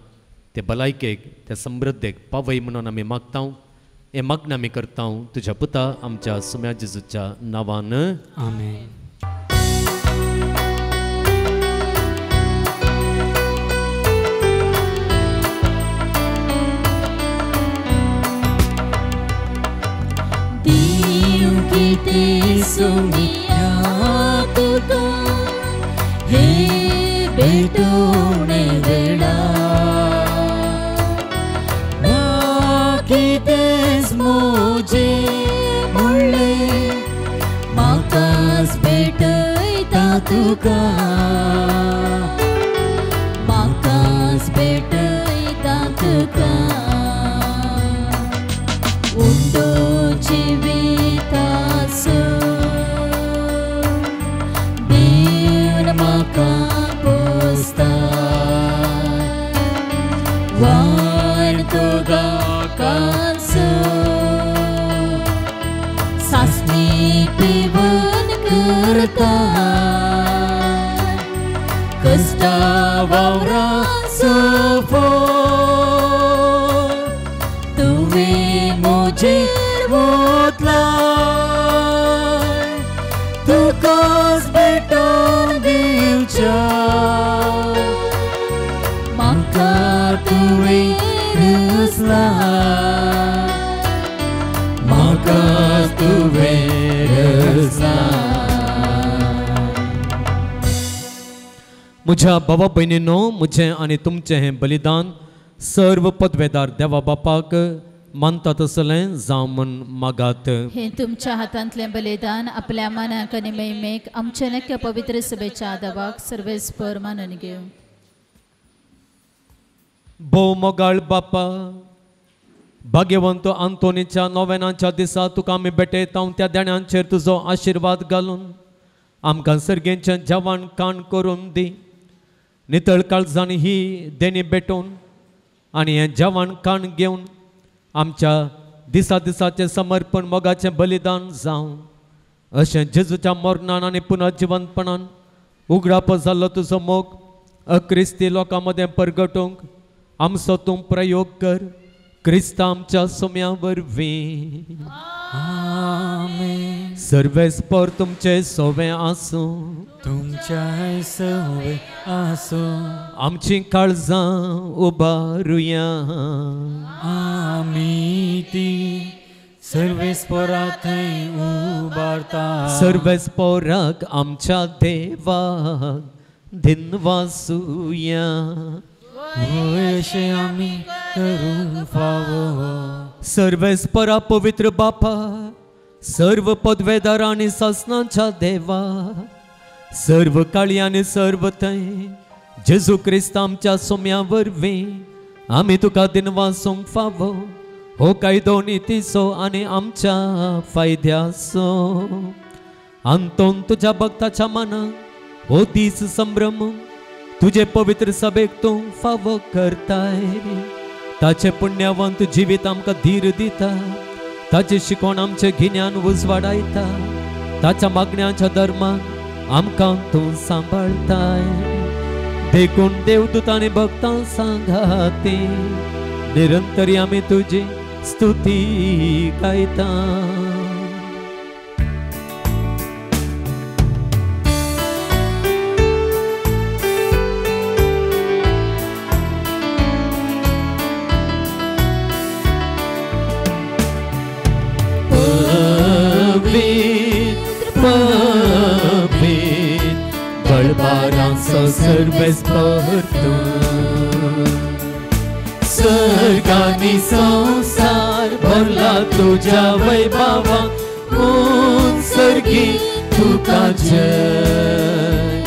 त्या भलायकेक त्या समृद्धेक पावय म्हणून आमी मागता. हे मागणी आमी करता तुज्या पुता आमच्या सुम्या जेजूच्या नांवान आमेन. ते सुमिया तुतो हे भेटोने वेळा बाकी तेच मोजे म्हणले म्हाकाच भेटयता तुका म्हाकाच भेटयता तुका उंडो जिविता देव म्हाका पोसता वार तुगा कांसो सासणी पिवन करता कष्टा वावरा सोफो तुवें मोजेर वतला तुकाच भेटोन दिवच्या म्हाका तुवें रचला म्हाका तुवें रचला. म्हज्या भावा भयणींनो म्हजें आनी तुमचें हें बलिदान सर्व पदवेदार देवा बापाक मानता तसलें जावं म्हूण मागात. हे तुमच्या हातांतलें बलिदान आपल्या मनाक आनी मैमेक आमच्या नक्की पवित्र सभेच्या आदावाक सर्वेस्पर मानून घेवं. भोव मोगाळ बापा, भाग्यवंत आंतोनीच्या नोवेनाच्या दिसा तुका आमी भेटयता त्या देण्यांचेर तुजो आशिर्वाद घालून आमकां सर्गेचें जेवण काण करून दी. नितळ काळजांनी ही देणी भेटोवन आनी हें जेवण काण घेवन आमच्या दिसा दिसाचें समर्पण मोगाचें बलिदान जावं अशें जेजूच्या मरणान आनी पुनर्जिवंतपणान उगडाप जाल्लो तुजो मोग अक्रिस्ती लोकां मदें परगटूंक आमचो तूं प्रयोग कर. क्रिस्त आमच्या सोम्या वरवीं. आमेन. सर्वेस्पर तुमचे सोवे आसूं, तुमच्या सवे आसूं. आमची काळजां उबारुया. आमी ती सर्वेस्परात उबारता. सर्वेस्पराक आमच्या देवाक दिनवासुया. अशें आमी करूंक फावो. सर्वेस्परा पवित्र बापा, सर्व पदवेदार आनी सासणाच्या देवा, सर्व काळी आनी सर्व थंय जेजू क्रिस्त आमच्या सोम्या वरवीं आमी तुका दिनवासूंक फावो. हो कायदो नितीचो आनी आमच्या फायद्याचो. आंतोन तुज्या भक्ताच्या मनाक हो दीस संभ्रम तुझे पवित्र सभेक तूं फावो करताय. ताचे पुण्यवंत जिवीत आमकां धीर दिता. ताचे शिकोण आमचे गिन्यान उजवाडायता. ताच्या मागण्यांच्या धर्माक आमकां तूं सांबाळताय. देखून देवदूत आनी भक्तां सांगाती निरंतरी आमी तुजी स्तुती गायता. बळबारांचो सर्वेस्पर तूं. सर्गानी संसार भरला तुज्या वैभवान. कोण सर्गी तुका जय.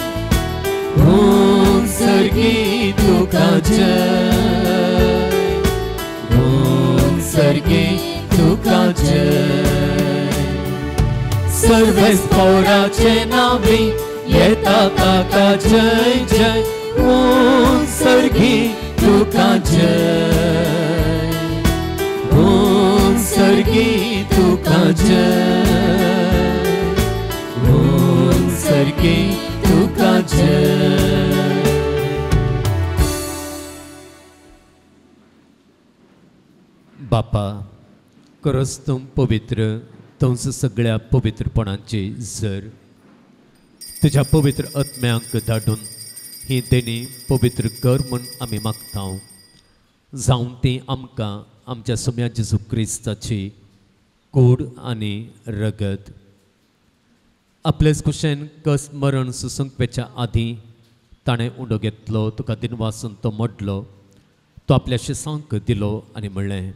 कोण सर्गी तुका जय. कोण सर्गी तुका जय. सर्वेस्पराचे नावी येता ताका जय जय. कोण सर्गी तुका जय. कोण सर्गी तुका जय. कोण सर्गी तुका जय. बापा, खरोच तूं पवित्र, तूंच सगळ्या पवित्रपणाची झर. तुझ्या पवित्र आत्म्यांक धाडून ही देणी पवित्र कर म्हूण आमी मागता. जावं ती आमकां आमच्या सोम्या जेजू क्रिस्ताची कूड आनी रगत. आपलेच कुशेन कस मरण सुसंकपेच्या आदीं ताणें उंडो घेतलो, तुका दिनवासून तो मोडलो, तो आपल्या शिसांक दिलो आनी म्हणलें,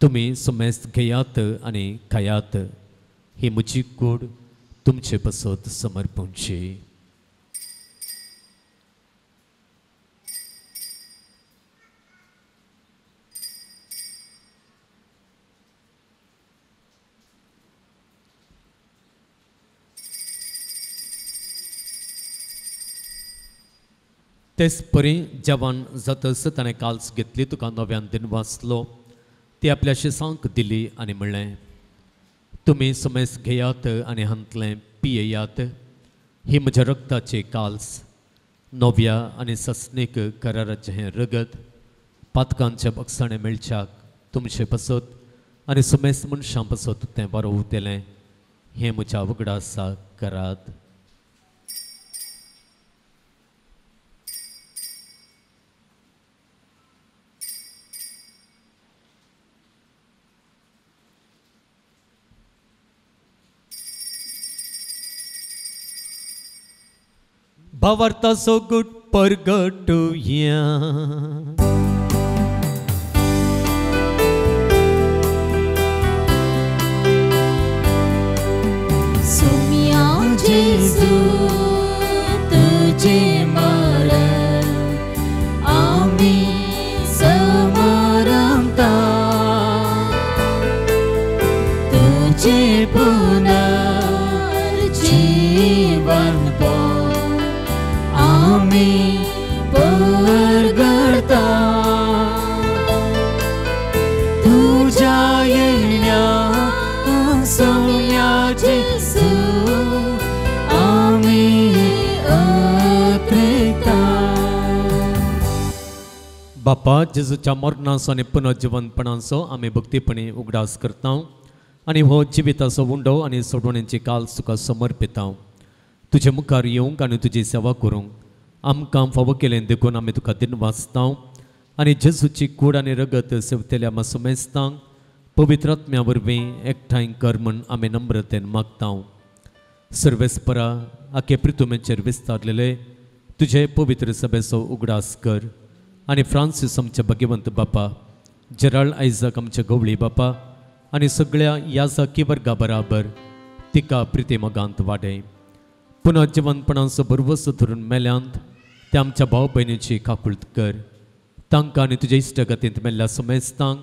तुमी सुमेस्त घेयात आनी खायात. ही म्हजी कूड तुमचे पसत समर्पूंची. तेच परी जेवण जातस ताणें काल्स घेतली, तुका नव्यान दिनवासलो, ती आपल्या शिसांक दिली आनी म्हणलें, तुमी सुमेस घेयात आनी हांतलें पियेयात. ही म्हज्या रक्ताचे काल्स, नव्या आनी सस्नीक कराराचें हें रगत, पातकांच्या बक्षाणें मेळच्याक तुमचे पसत आनी सुमेस मनशां पसत तें बरोव दिलें. हें म्हज्या वगडा आसा, करात. भावार्थाचो गुट परगटुया. सोम्या जेजू तुझे मरण आमी जे पुनर्जीवन तो आम्ही परगडता तुझ्या येण्या सोन्या जेसू आम्ही अत्रेता. बापा जेजूच्या मरणाचो आनी पुनर्जीवनपणाचो आमी भक्तीपणी उगडास करता आनी हो जिविताचो उंडो आनी सोडवण्याची काल तुका समर्पिता. तुजे मुखार येवंक आनी तुजी सेवा करूंक आमकां फावो केलें देखून आमी तुका दिन वाचता आनी जेजूची कूड आनी रगत सेवतेल्या मासुमेस्तांक पवित्र आत्म्या वरवीं एकठांय कर म्हूण आमी नम्रतेन मागता. सर्वेस्परा आखे पृथ्वीचेर विस्तारलेले तुजे पवित्र सभेचो उगडास कर आनी फ्रांसीस आमचे भगिवंत बापा, जेराल्ड आयझाक आमचे गवळी बापा आनी सगळ्या याजाकी वर्गा बराबर तिका प्रिती मोगांत वाडय. पुनर्जीवनपणाचो बरवसो धरून मेल्यांत त्या आमच्या भाव भयणीची काकुळट कर. तांकां आनी तुजे इश्टगतींत मेल्ल्या सुमेस्तांक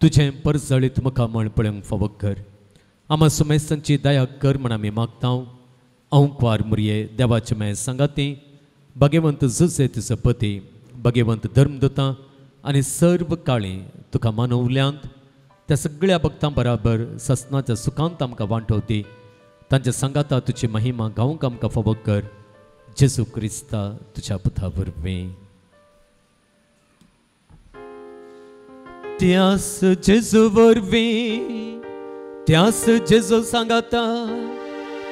तुजें परजळीत मुखामळ पळोवंक फावो कर. आम्हा सुमेस्तांची दया कर म्हण आमी मागता. औंकवार मुरये देवाचे मे सांगाती भगवंत जुसे तुजो पती भगवंत धर्मदूतां आनी सर्व काळी तुका मानवल्यांत त्या सगळ्या भक्तां बराबर ससनाच्या सुखांत आमकां वांटवती. तांच्या सांगाता तुजी महिमा गावंक आमकां फावो कर. जेजू क्रिस्ता तुज्या पुता वरवीं. त्यास जेजू वरवीं त्यास जेजू सांगाता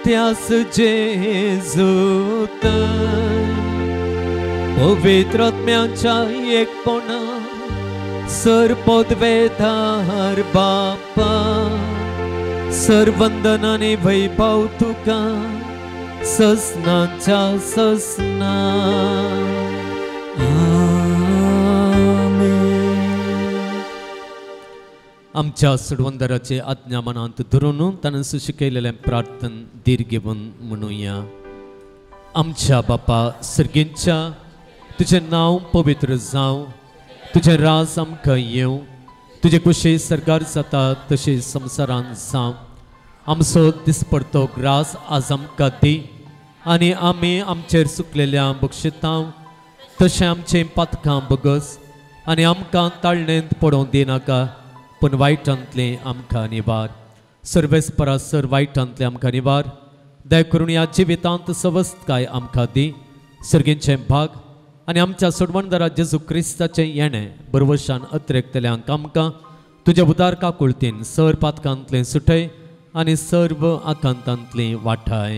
त्यास जेजूत पवित्र आत्म्याच्या एकपणा सर्वोद्वेधार बापा सर्वंदनाने वैभव तुका ससनाच्या ससना. आमच्या सुडवंदराचे आज्ञा मनांत धरून ताणें शिकयलेलें प्रार्थन धीर घेवन म्हणुया. आमच्या बापा सर्गींच्या तुजें नांव पवित्र जावं, तुजें राज आमकां येवं, तुजे कुशी सरकार जाता तशी संवसारांत जावं. आमचो दिसपडतो ग्रास आज आमकां दी आनी आमी आमचेर सुकलेल्या बक्षिता तशें आमचें पातकां बगस आनी आमकां ताळणेंत पडोवंक दिनाका पूण वायटांतलें आमकां निवार. सर्वेस्परा सर वायटांतलें आमकां निवार. दया करून ह्या जिवितांत सवस्तकाय आमकां दी. सर्गींचे भाग आनी आमच्या सोडवणदारा जेजू क्रिस्ताचें येणें बरवशान अत्रेकतल्यांक आमकां तुज्या उदार काकुळतीन सर पातकांतलें सुटय आनी सर्व आकांतांतलें वाठाय.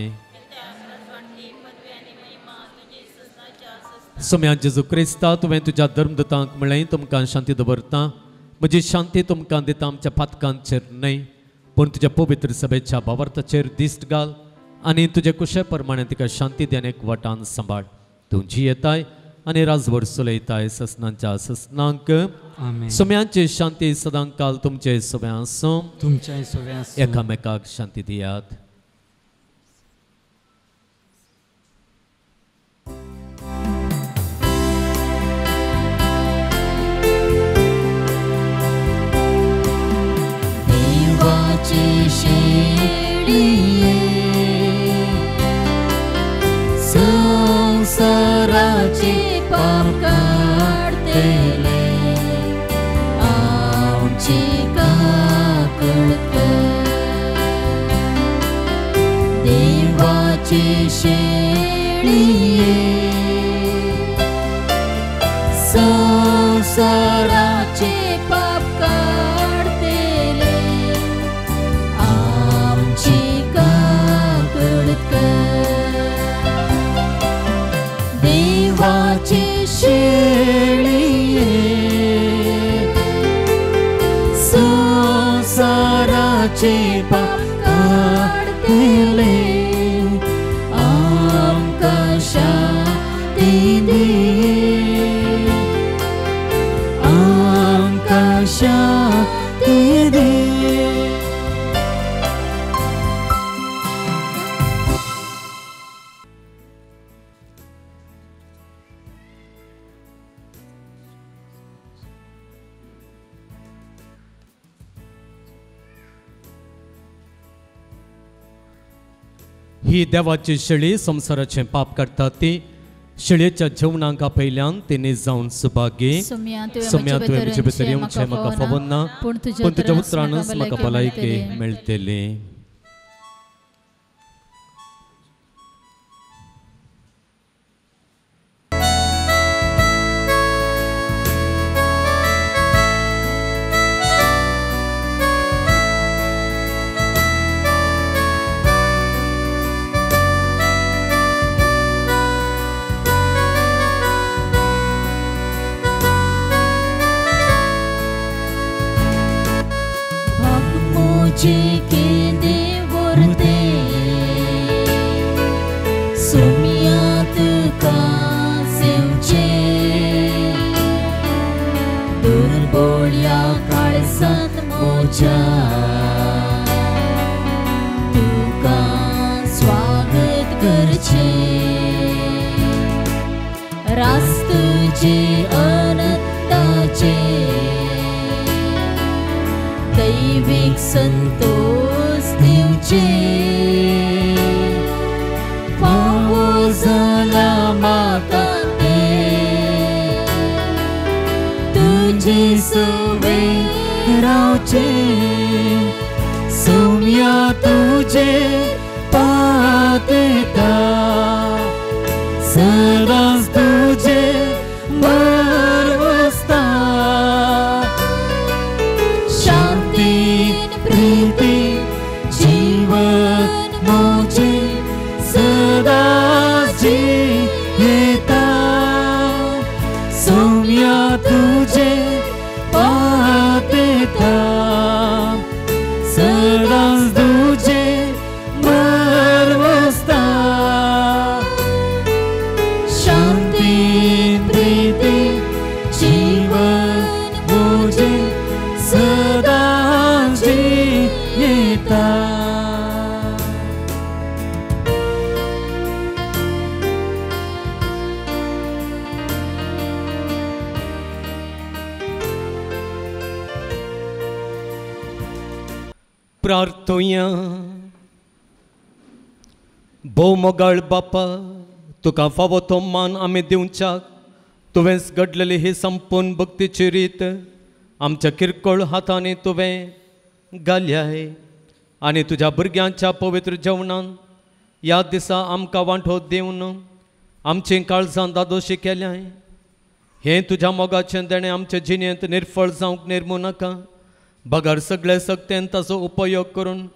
सोम्या जेजू क्रिस्ता तुवें तुज्या धर्मदूतांक म्हळें तुमकां शांती दवरता. म्हजी शांती तुमकां दिता. आमच्या पातकांचेर न्हय पूण तुज्या पवित्र सभेच्या भावार्थाचेर दिश्ट घाल आनी तुजे कुशे प्रमाणे तिका शांती दी आनी एकवटान सांबाळ. तूं जियेताय आनी राजवर चलयताय ससनांच्या ससनांक. सोम्यांची शांती सदां काल तुमचे सोव्यां आसूं. तुमच्या सोव्यां एकामेकाक शांती दियात. संसाराचे पाप काढतेले आमची काकळत देवाची शेळिये संसाराचे पाप काढतेले आमची काकळत देवाची शेळिये संसाराचे पाप काढतेले आमकां शांती दे आमकां शांती दे. ही देवाची शेळी संसाराचे पाप करता ती शेळयेच्या जेवणाक पयल्यान तिने जावन सुभागी सोम्या तुवें म्हजे भितर येवचें म्हाका खबर ना पूण तुज्या उतरानच म्हाका भलायकी मेळटली. मुझे के दे वर्ते सोमियात का सेवचे दुर्बोळ्या काळसात मोजा तुका स्वागत करचे रास्तुचे अनंताचे दैविक संतोष दिवचे फावो जाला म्हाका ते तुजे सवे रावचे सोम्या तुजे पातेता सदांच तुजे बरवस्ता प्रीति जीवन मुझे सदा जीता सोम्या तुझे पातेता सदा तुझे बरवस्ता शांति प्रीति जीवन मुझे सदा जीता. प्रार्थोया भोव मोगाळ बापा तुका फावो तो मान आमी दिवच्याक तुवेंच घडलेली ही संपूर्ण भक्तीची रीत आमच्या किरकोळ हातांनी तुवें घाल्याय आनी तुज्या भुरग्यांच्या पवित्र जेवणान ह्या दिसा आमकां वांटो दिवन आमची काळजां दादोशी केल्याय. हें तुज्या मोगाचें देणें आमचे जिणेंत निर्फळ जावंक निर्मू नाका. बगार सगळे सक्तेन ताचो उपयोग करून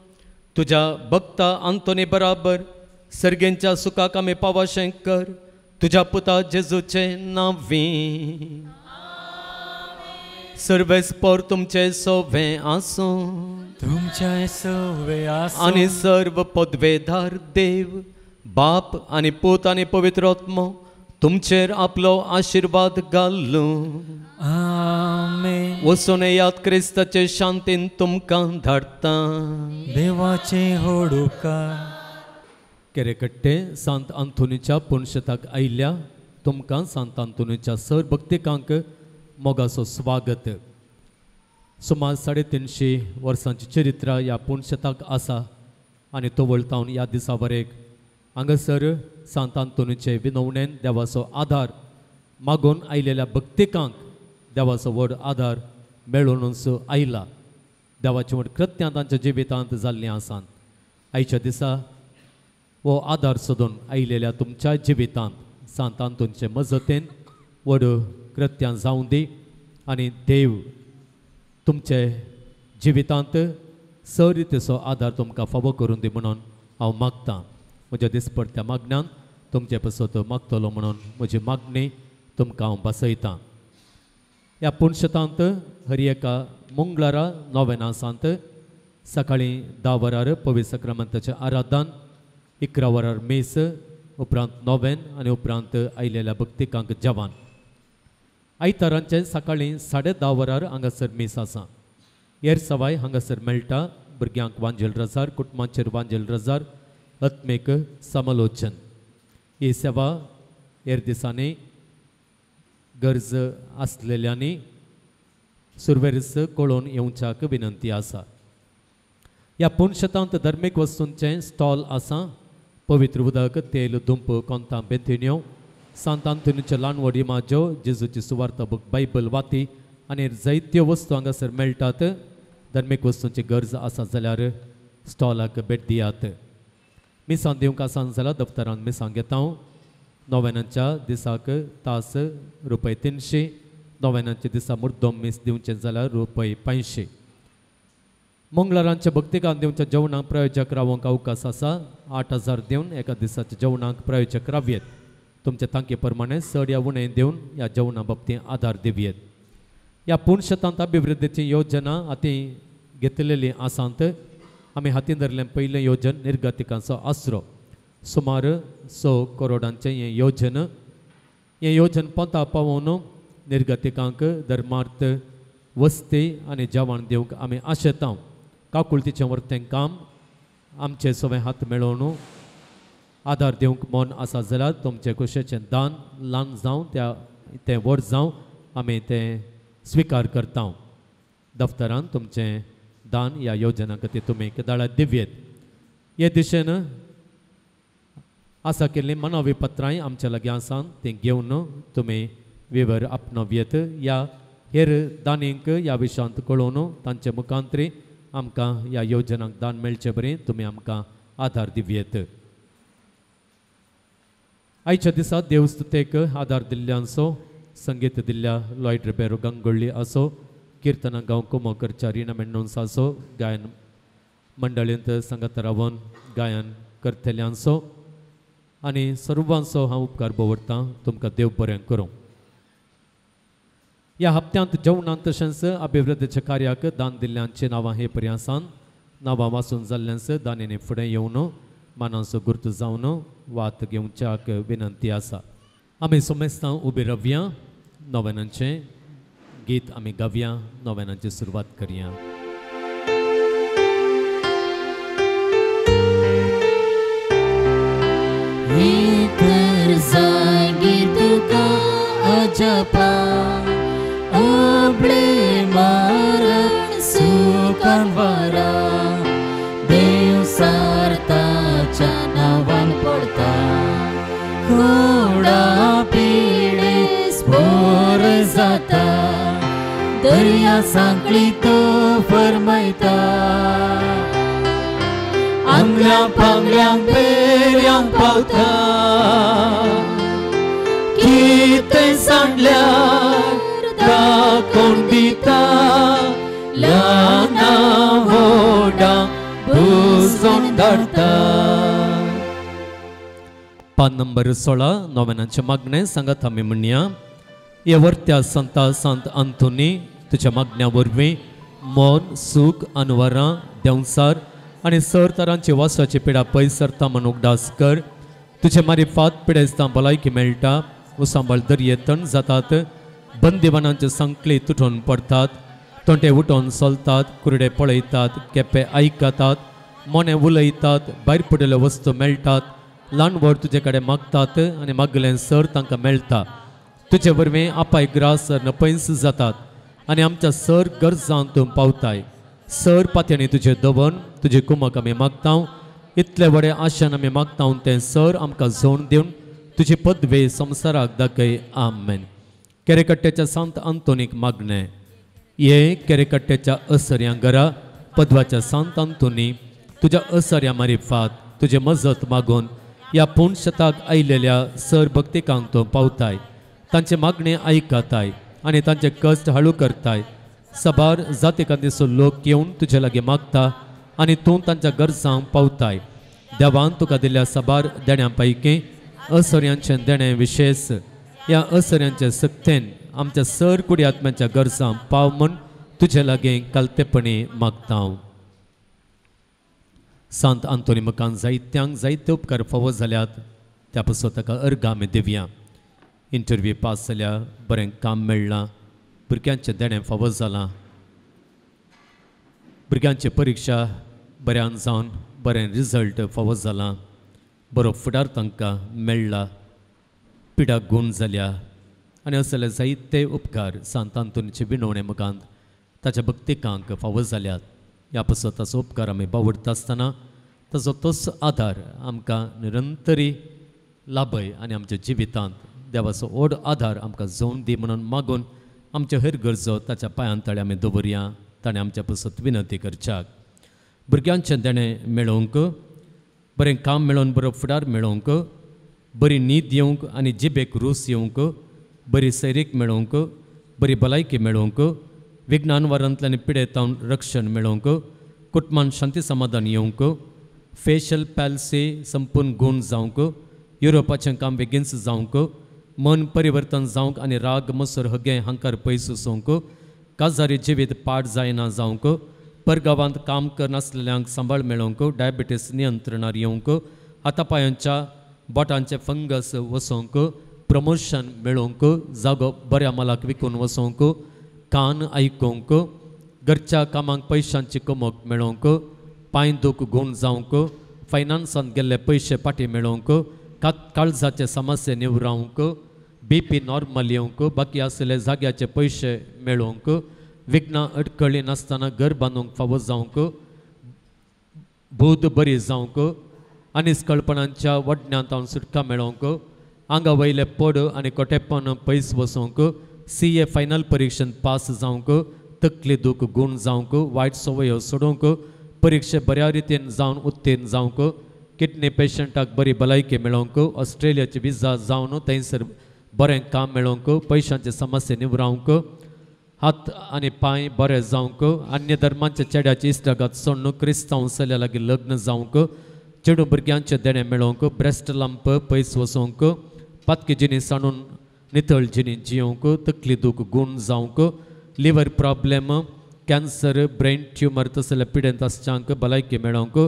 तुज्या भक्ता आंतोनी बराबर सर्गेंच्या सुखाक आमी पावशें कर तुज्या पुता जेजूचें नांवी. सर्वेस्पर तुमचे सोवे आसूं तुमच्या सोवे आसूं आनी सर्व पदवेदार देव बाप आनी पूत आनी पवित्र आत्मो तुमचेर आपलो आशीर्वाद घालूं. आमेन. वचून याद क्रिस्ताचे शांतीन तुमकां धाडटा. देवाचे होडुका केरेकट्टे सांत आंतोनीच्या पुणशताक आयिल्ल्या तुमकां सांत आंतोनीच्या सर भक्तिकांक मोगाचो स्वागत. सुमार 350 वर्सांची चरित्र ह्या पुणशताक आसा आनी तो वळतावन ह्या दिसा वरेक हांगासर सांत आंतोनीचे विनवणेन देवाचो आदार मागून आयिल्ल्या भक्तिकांक देवाचो व्हड आदार मेळूनच आयला. देवाची व्हड कृत्यां तांच्या जिवितांत जाल्लीं आसात. आयच्या दिसा वो आदार सोदून आयिल्ल्या तुमच्या जिवितांत सांत आंतोनीचे मजतीन व्हड कृत्यां जावं दी आनी देव तुमचे जिवितांत सरितेचो आदार तुमकां फावो करून दी म्हणून हांव मागतां. म्हज्या दिसपट्ट्या मागण्यान तुमचे पसत मागतलो म्हणून म्हजी मागणी तुमकां हांव बसयतां. ह्या पुणशतांत हर एका मंगळारा 9 सांत सकाळीं 10 वरार पवित्र सक्रामेंताचें आराधन, 11 वरार मेस, उपरांत 9 आनी उपरांत आयिल्ल्या भक्तिकांक जेवण. आयतारांचे सकाळीं 10:30 वरार हांगासर मेस आसा. हेर सवाय हांगासर मेळटा. भुरग्यांक वांजेल रजार, कुटुंबांचेर वांजेल रजार, आत्मेक समालोचन. ही सेवा हेर दिसांनी गरज आसलेल्यांनी सुरवेरीस कळोवन येवच्याक विनंती आसा. ह्या पुणशतांत धर्मीक वस्तूंचे स्टॉल आसा. पवित्र उदक तेल धुंप कोंतां बेथिन्यो सांत आंतोनीच्या ल्हानवड इमाज्यो जेजूची सुवार्थ बूक बायबल वाती आनी जायत्यो वस्तू हांगासर मेळटात. धर्मीक वस्तूंची गरज आसा जाल्यार स्टॉलाक भेट दियात. मिसां दिवंक आसा जाल्यार दफ्तरान मिसां घेता. नोवेनांच्या दिसाक तास रुपये 300, नोवेनांच्या दिसा मुर्दोम मीस दिवचे जाल्यार रुपये 500. मंगळारांच्या भक्तिकान दिवच्या जेवणाक प्रायोजक रावंक अवकाश आसा. 8,000 दिवन एका दिसाच्या जेवणाक प्रायोजक रावयेत. तुमच्या तांके प्रमाणे चड या उणें दिवन ह्या जेवणा बाबतींत आदार दिवयेत. ह्या पुणशतांत अभिवृद्धीची योजना हाती घेतलेली आसात. आमी हातीन धरलें पयलें योजन निर्गतिकांचो आसरो. सुमार 100 करोडांचें हें योजन पंता पावोवन निर्गतिकांक धर्मार्थ वस्ती आनी जेवण दिवंक आमी आशेतां. काकुळतीचें वर्तें काम आमचे सगळे हात मेळोवन आदार दिवंक मन आसा जाल्यार तुमचें कुशेचें दान ल्हान जावं तें व्हड जावं आमी तें स्विकार करता. दफ्तरान तुमचें दान ह्या योजना खातीर तुमी धाडात दिवयेत. हे दिशेन आसा केल्लीं मनावी पत्रांय आमच्या लागीं आसात. तीं घेवन तुमी विवर आपणावयेत. ह्या हेर दानींक ह्या विशयांत कळोवन तांचे मुखांतरी आमकां ह्या योजनाक दान मेळचें बरें तुमी आमकां आदार दिवयेत. आयच्या दिसा देवस्तुतेक आदार दिल्ल्यांचो संगीत दिल्ल्या लॉयड रिबेरो गंगोळ्ळी आसो, कीर्तना गांवको कर्चारी मेंडोन्स आसो, गायन मंडळींत संगत रावन गायन करतल्यांचो आनी सर्वांचो हांव उपकार भोवरतां. तुमकां देव बरें करूं. ह्या हप्त्यांत जेवणांत तशेंच अभिवृद्धीच्या कार्याक दान दिल्ल्यांची नांवां हे पर्यां आसात. नांवां वाचून जाल्ल्यांच दानिनी फुडें येवन मानाचो गुर्त जावन वात घेवच्याक विनंती आसा. आमी सोमेस्तां उबी रावया. नोवेनांचें गीत आमी गावया. नोवेनांची सुरवात करया. इतर जागी तुका अजपा ओबळे मारण सुखान वरा देव सारताच्या नांवान पडता खोडा पिळे स्पोर जाता दर्या सांकळी तो फरमायता आंगल्या पांगल्यांक पेऱ्यांक पावता कितें सांडल्यार दाखोवन दिता ल्हाना व्हडा बुजोवन धाडटा. पान नंबर 16 नोवेनांचे मागणें सांगात आमी म्हणया. हे वर्त्या संता सांत आंतोनी तुज्या मागण्या वरवीं मोन सूख अनवरां देंवसार आनी सर तरांची वासाची पिडा पयस सरता म्हूण उगडास कर. तुजे मारिफात पिडेस्तां भलायकी मेळटा. उसांबळ दर्ये तण जातात. बंदिवानांचे संकळी तुटून पडतात. तोंटे उठोवन चलतात. कुरडे पळयतात. केपे आयकतात. मोने उलयतात. भायर पडिल्ल्यो वस्तू मेळटात. ल्हान व्हड तुजे कडेन मागतात आनी मागलें सर तांकां मेळटा. तुजे वरवीं आपाय ग्रास नपयस जातात आनी आमच्या सर गरजांत तूं पावताय. सर पातयणी तुजे दवन तुजे कुमक आमी मागता. इतले व्हडे आशान आमी मागता तें सर आमकां जोड दिवन तुजी पदवे संवसाराक दाखय. आमेन. केरेकट्ट्याच्या सांत आंतोनीक मागणें. ये केरेकट्ट्याच्या असर्या घरा पदवाच्या सांत आंतोनी तुज्या असर्या मारिफात तुजे मजत मागून ह्या पुणशताक आयिल्ल्या सर भक्तिकांक तूं पावताय. तांचे मागणे आयकताय आनी तांचे कश्ट हळू करताय. सबार जातीकांतीचो लोक येवन तुजे लागीं मागता आनी तूं तांच्या गरजांक पावताय. देवान तुका दिल्ल्या सबार देण्यां पैकी असर्यांचें देणें विशेश. ह्या असर्यांचे सक्तेन आमच्या सर कुडी आत्म्याच्या गरजांक पाव म्हूण तुजे लागीं कालतेपणी मागता. सांत आंतोनी मुखान जायत्यांक जायते उपकार फावो जाल्यात. त्या पासून ताका अर्घ आमी दिवया. इंटरव्यू पास जाल्या. बरें काम मेळ्ळां. भुरग्यांचें देणें फावो जालां. भुरग्यांची परिक्षा बऱ्यान जावन बरें रिजल्ट फावो जालां. बरो फुडार तांकां मेळ्ळा. पिडाक गूण जाल्या आनी असले जायते उपकार सांत आंतोनीचे विणवणे मुखांत ताच्या भक्तिकांक फावो जाल्यात. ह्या पासून ताचो उपकार आमी बावडटा आसतना ताजो तोच आधार आमकां निरंतरी लाभय आनी आमच्या जिवितांत देवाचो ओड आधार आमकां जावन दी म्हणून मागून आमच्यो हेर गरजो ताच्या पांयां तळे आमी दवरया ताणें आमच्या पासत विनंती करच्याक भुरग्यांचें देणें मेळोवंक बरें काम मेळोवन बरो फुडार मेळोवंक बरी न्हीद येवंक आनी जिबेक रूस येवंक बरी सैरीक मेळोवंक बरी भलायकी मेळोवंक विज्ञान वारांतल्यान पिडेतावन रक्षण मेळोवंक कुटुंबान शांती समाधान येवंक फेशियल पॅल्सी संपूर्ण गूण जावंक युरोपाचें काम बेगीनच जावंक मन परिवर्तन जावंक आनी राग मसर हगे हांकार पयस सोंक काजारी जिवीत पाड जायना जावंक परगांवांत काम करनासलेल्यांक सांबाळ मेळोवंक डायबिटीस नियंत्रणार येवंक हातापांयांच्या बोटांचे फंगस वसोवंक प्रमोशन मेळोवंक जागो बऱ्या मालाक विकून वसोवंक कान आयकोवंक घरच्या कामांक पयशांची कमक मेळोवंक पांय दूख गूण जावंक फायनान्सांत गेल्ले पयशे पाटी मेळोवंक काळजाचे समस्या निवरावंक BP नॉर्मल येवंक बाकी आसले जाग्याचे पयशे मेळोवंक विघ्नां अडखळी नासतना घर बांदूंक फावो जावंक भूद बरी जावंक अनिस्कळपणांच्या वडण्यांत सुटका मेळोवंक आंगा वयले पड आनी कोटेपण पयस वसोवंक CA फायनल परीक्षेंत पास जावंक तकली दूख गूण जावंक वायट सवयो सोडूंक परीक्षे बऱ्या रितीन जावन उत्तीर्ण जावंक किडनी पेशंटाक बरी भलायकी मेळोवंक ऑस्ट्रेलियाची विजा जावन थंयसर बरें काम मेळोवंक पयशांचे समस्या निवरावंक हात आनी पांय बरे जावंक अन्य धर्मांच्या चेड्याची इश्टागात सोडून क्रिस्तांव चल्या लागीं लग्न जावंक चेडू भुरग्यांचे देणे मेळोवंक ब्रेस्ट लंप पयस वसोवंक पातकी जिनीस सांडून नितळ जिणी जियोवंक तकली दूख गूण जावंक liver problem cancer brain tumour तसले पिडेंत आसच्यांक भलायकी मेळोवंक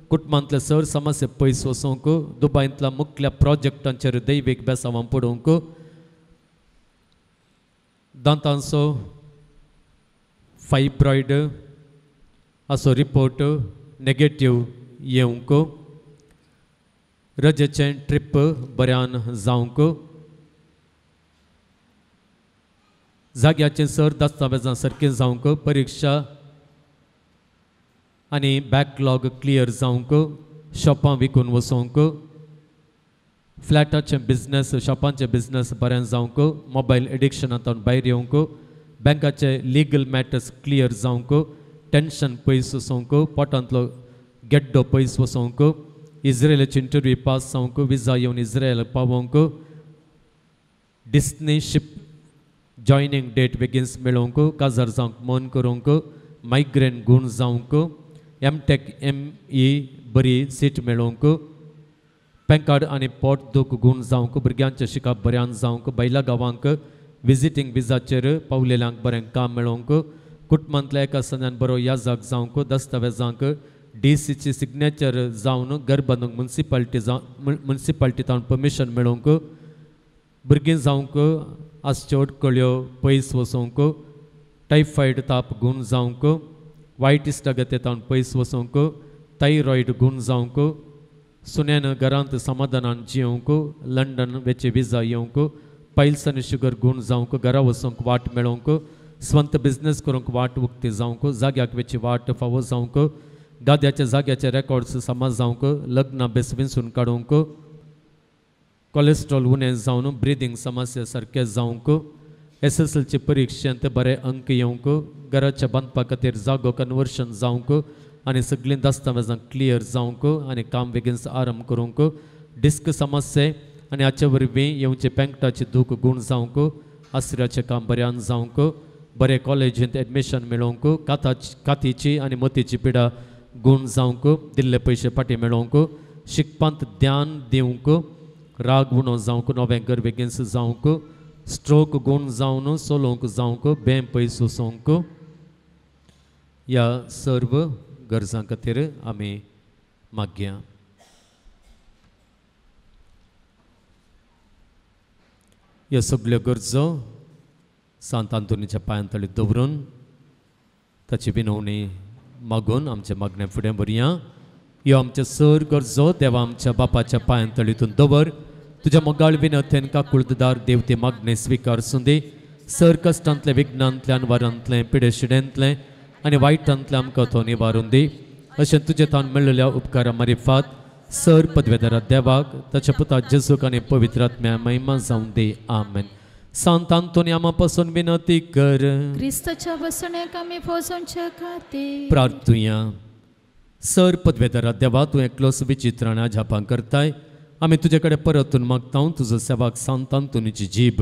कुटुंबांतले सर समस्या पयस वसोवंक दुबयांतल्या मुख्य प्रोजेक्टांचेर दैवीक बेसांवां पडोवंक दांतांचो फायब्रॉयड असो रिपोर्ट नेगेटीव येवंक रजेचें ट्रीप बऱ्यान जावंक जाग्याचें सर दस्तावेजां सारकें जावंक परीक्षा आनी बॅकलॉग क्लियर जावंक शॉपां विकून वसोवंक फ्लॅटाचे बिझनेस शॉपांचे बिझनेस बरें जावंक मोबायल एडिक्शनांतून भायर येवंक बँकाचे लिगल मॅटर्स क्लियर जावंक टेन्शन पयस वसोवंक पोटांतलो गेड्डो पयस वसोवंक इज्रायलाची इंटरव्यू पास जावंक विजा येवन इज्रायल पावोवंक डिस्नीशिप जॉयनिंग डेट बेगीनच मेळोवंक काजार जावंक मन करूंक मायग्रेन गूण जावंक MTech ME बरी सीट मेळोवंक पॅन कार्ड आनी पोट दूख गूण जावंक भुरग्यांचे शिकाप बऱ्यान जावंक बायला गांवांक विजिटींग विजाचेर पावलेल्यांक बरें काम मेळोवंक कुटुंबांतल्या एका सणान बरो याजाक जावंक दस्तावेजांक DC सिग्नेचर जावन घर बांदूंक मुन्सिपाल्टींत परमिशन मेळोवंक भुरगीं जावंक आसच्यो अडकळ्यो पयस वसोवंक टायफॉयड ताप गूण जावंक वायट इश्टागतींत पयस वसोवंक थायरॉयड गूण जावंक सुन्यान घरांत समाधानान जियोवंक लंडन वेची विजा येवंक पायल्स आनी शुगर गूण जावंक घरा वचूंक वाट मेळोवंक स्वंत बिझनेस करूंक वाट उक्ती जावंक जाग्याक वेची वाट फावो जावंक गाद्याच्या जाग्याचे रेकॉर्ड्स समज जावंक लग्न बेस विंचून काडूंक कोलेस्ट्रॉल उणें जावन ब्रिदींग समस्या सारके जावंक SSLची परीक्षेंत बरे अंक येवंक घराच्या बांदपा खातीर जागो कन्वर्शन जावंक आनी सगळीं दस्तावेजां क्लियर जावंक आनी काम बेगीन आरंभ करूंक डिस्क समस्या आनी हाचे वरवीं येवचे पेंगटाची दूख गूण जावंक आसऱ्याचें काम बऱ्यान जावंक बरे कॉलेजींत एडमिशन मेळोवंक कातीची आनी मतीची पिडा गूण जावंक दिल्ले पयशे फाटीं मेळोवंक शिकपांत ध्यान दिवंक राग उणो जावंक नवें घर बेगीन जावंक स्ट्रोक गूण जावन सोलोवंक जावंक बें पयस वसोवंक ह्या सर्व गरजां खातीर आमी मागया. ह्यो सगळ्यो गरजो सांत आंतोनीच्या पांयांतळी दवरून ताची विनवणी मागून आमचे मागणे फुडें व्हरया. ह्यो आमच्यो सर गरजो देवा आमच्या बापाच्या पांयांतळीतून दवर. तुझ्या मोगाळ विनंतेन काकुळदार देव ते मागणे स्विकारसूं दी. सर कश्टांतले विघ्नांतल्यान वारांतले पिडे शिडेंतले आनी वायटांतले आमकां तो निवारून दी. अशें तुजे तान मेळिल्ल्या उपकारा मारिफात सर पदवेदारा देवाक ताच्या पुता जेजूक आनी पवित्र आत्म्या महिमा जावं दी आमेन. सांत आंतोनियामा पासून विनंती कर. क्रिस्ताच्या बसण्याक आमी पोचोवचे खातीर प्रार्थुया. सर पदवेदारा देवा तूं एकलोच विचित्राण्या झापां करताय. आमी तुजे कडेन परतून मागता तुजो सेवाक सांत आंतोनीची जीब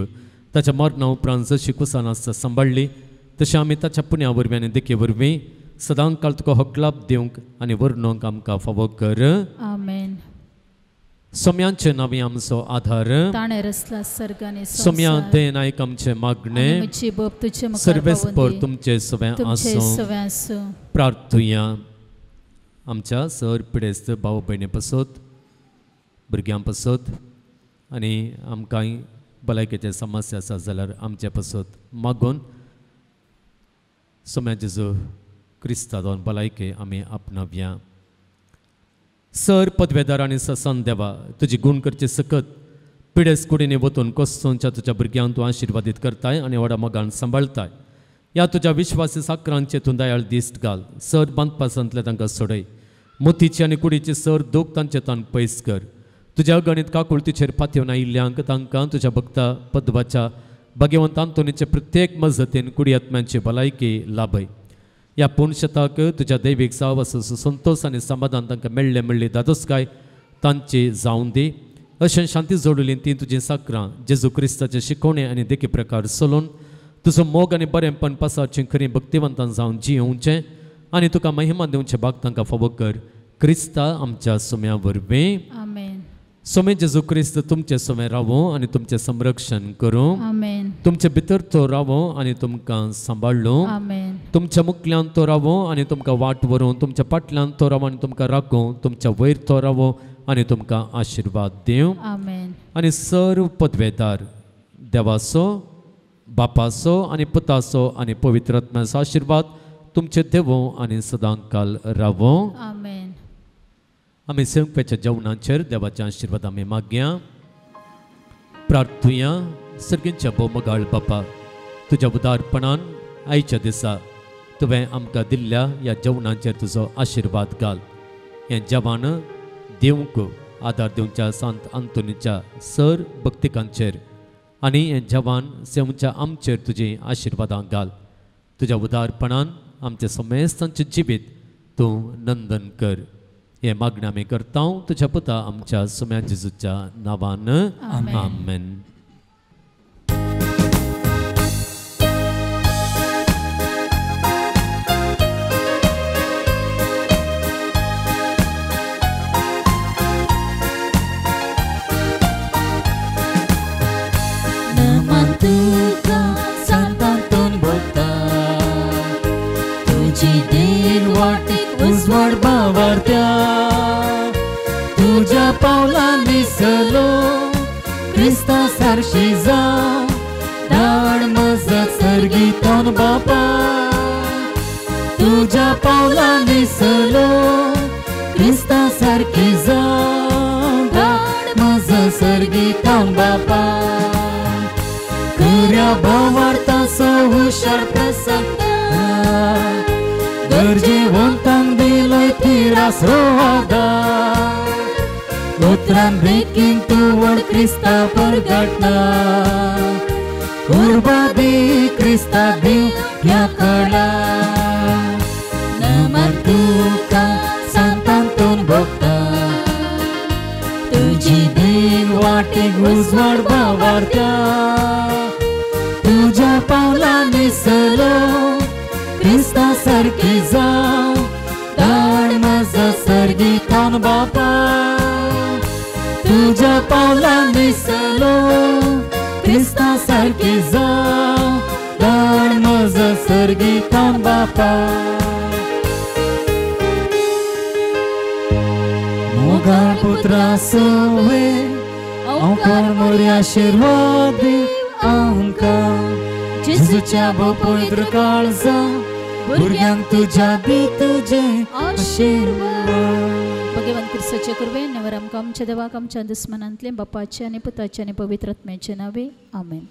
ताच्या मरणा उपरांत जशी कुसान आसता सांबाळली तशें आमी ताच्या पुण्या वरवीं आनी देखे वरवीं सदां काळ तुका हकलाप दिवंक आनी वर्णोवंक आमकां फावो कर. आमेन. सोम्यांचे नांवी आमचो आधार. ताणे रचला सर्ग आनी सोम्या दे नायक आमचे मागणे. म्हजी बोप तुजे मुखार सर्वेस्पर पावोवन दी. तुमचे सवें तुमचे आसूं. सवें आसूं. प्रार्थुया. आमच्या सर पिडेस्त भाव भयणी पासत भुरग्यां पासत आनी आमकां भलायकेचे समस्या आसा जाल्यार आमचे पासत मागून सोम्या जेजू क्रिस्ता दोन भलायके आमी आपणाव्या. सर पदवेदार आनी ससान देवा तुजी गुण करचे सकत पिडेस कुडीने वतून कोसोंच्या तुज्या भुरग्यांक तूं आशिर्वादीत करताय आनी व्हडा मोगान सांबाळताय. ह्या तुज्या विश्वासी साकरांचे तूं दयाळ दिश्ट घाल. सर बांदपासांतले तांकां सोडय. मोतीची आनी कुडीची सर दोग तांचे तान पयस कर. तुज्या गणित काकुळतीचेर पातयेवन आयिल्ल्यांक तांकां तुज्या भक्ता पद्वाच्या भगवंत आंतोनीचे प्रत्येक मजतीन कुडी आत्म्यांची भलायकी लाभय. ह्या पुणशताक तुज्या दैवीक साहवास संतोष आनी समाधान तांकां मेळ्ळी दादोसकाय तांची जावं दी. अशें शांती जोडली ती तुजी साकरां जेजू क्रिस्ताचे शिकोवणे आनी देखी प्रकार चलोवन तुजो मोग आनी बरेंपण पासारचें खरी भक्तिवंतान जावन जियोवचें आनी तुका महिमा दिवचे भाग तांकां फावो कर. क्रिस्ता आमच्या सोम्या वरवीं. आमेन. सोमे जेजू क्रिस्त तुमचे सोमे रावो आनी तुमचें संरक्षण करूं. आमेन. तुमचे भितर तो रावो आनी तुमकां सांबाळलो. आमेन. तुमच्या मुखल्यान तो रावो आनी तुमकां वाट व्हरूं. तुमच्या पाटल्यान तो रावो आनी तुमकां राखूं. तुमच्या वयर तो रावो आनी तुमकां आशिर्वाद दिवं. आमेन. आनी सर्व पदवेदार देवाचो बापाचो आनी पुताचो आनी पवित्र आत्म्याचो आशिर्वाद तुमचे देवो आनी सदां काल रावो. आमेन. आमी सेवकाच्या जेवणाचेर देवाचे आशिर्वाद आमी मागया. प्रार्थुया. सर्गींच्या बोमगाळ बापा तुज्या उदारपणान आयच्या दिसा तुवें आमकां दिल्ल्या ह्या जेवणाचेर तुजो आशिर्वाद घाल. हें जेवण दिवंक आदार दिवच्या सांत आंतोनीच्या सर भक्तिकांचेर आनी हें जेवण सेवच्या आमचेर तुजी आशिर्वादां घाल. तुज्या उदारपणान आमचे समेस्तांचें जिवीत तूं नंदन कर. हे मागणें आमी करता तुज्या पुता आमच्या सोम्या जेजूच्या नांवान. आमेन. नमन तुका सांत आंतोन भोगता तुजी देण वाटेक उजवाड भावार्थ्या तुज्या पावलांनी चलो क्रिस्ता सारशी जावं धाड मजत सर्गीतोन बापा तुज्या पावलांनी चलो क्रिस्ता सारकी जावं धाड मजत सर्गीतोन बापा खऱ्या भावार्थाचो हुशार प्रसंग गरजेवंतांक दिलोय तिरास आदार उतरान बेगीन तूं व्हड क्रिस्ता परगटना उर्बादी क्रिस्ता देव ह्या कळा. नमन तुका सांत आंतोन भोगता तुजी देण वाटेक उजवाड भावार्थ्या तुज्या पावलांनी चलो क्रिस्ता सारकी जावं धाड मजत सर्गीतोन बापा तुज्या पावलांनी चलो क्रिस्ता सारकी जावं धाड मजत सर्गीतोन बापा. मोगाळ पुत्रा सोवे अवकार मोरी आशिर्वाद दिव आमकां जेजूच्या पवित्र काळजा भुरग्यांक तुज्या दी तुजे आशिर्वाद. भगवान क्रिस्ताचे कृपेन नेवर आमकां आमच्या देवाक आमच्या दुस्मनांतले बापाचे आनी पुताचे आनी पवित्र आत्म्याचे नावे. आमेन.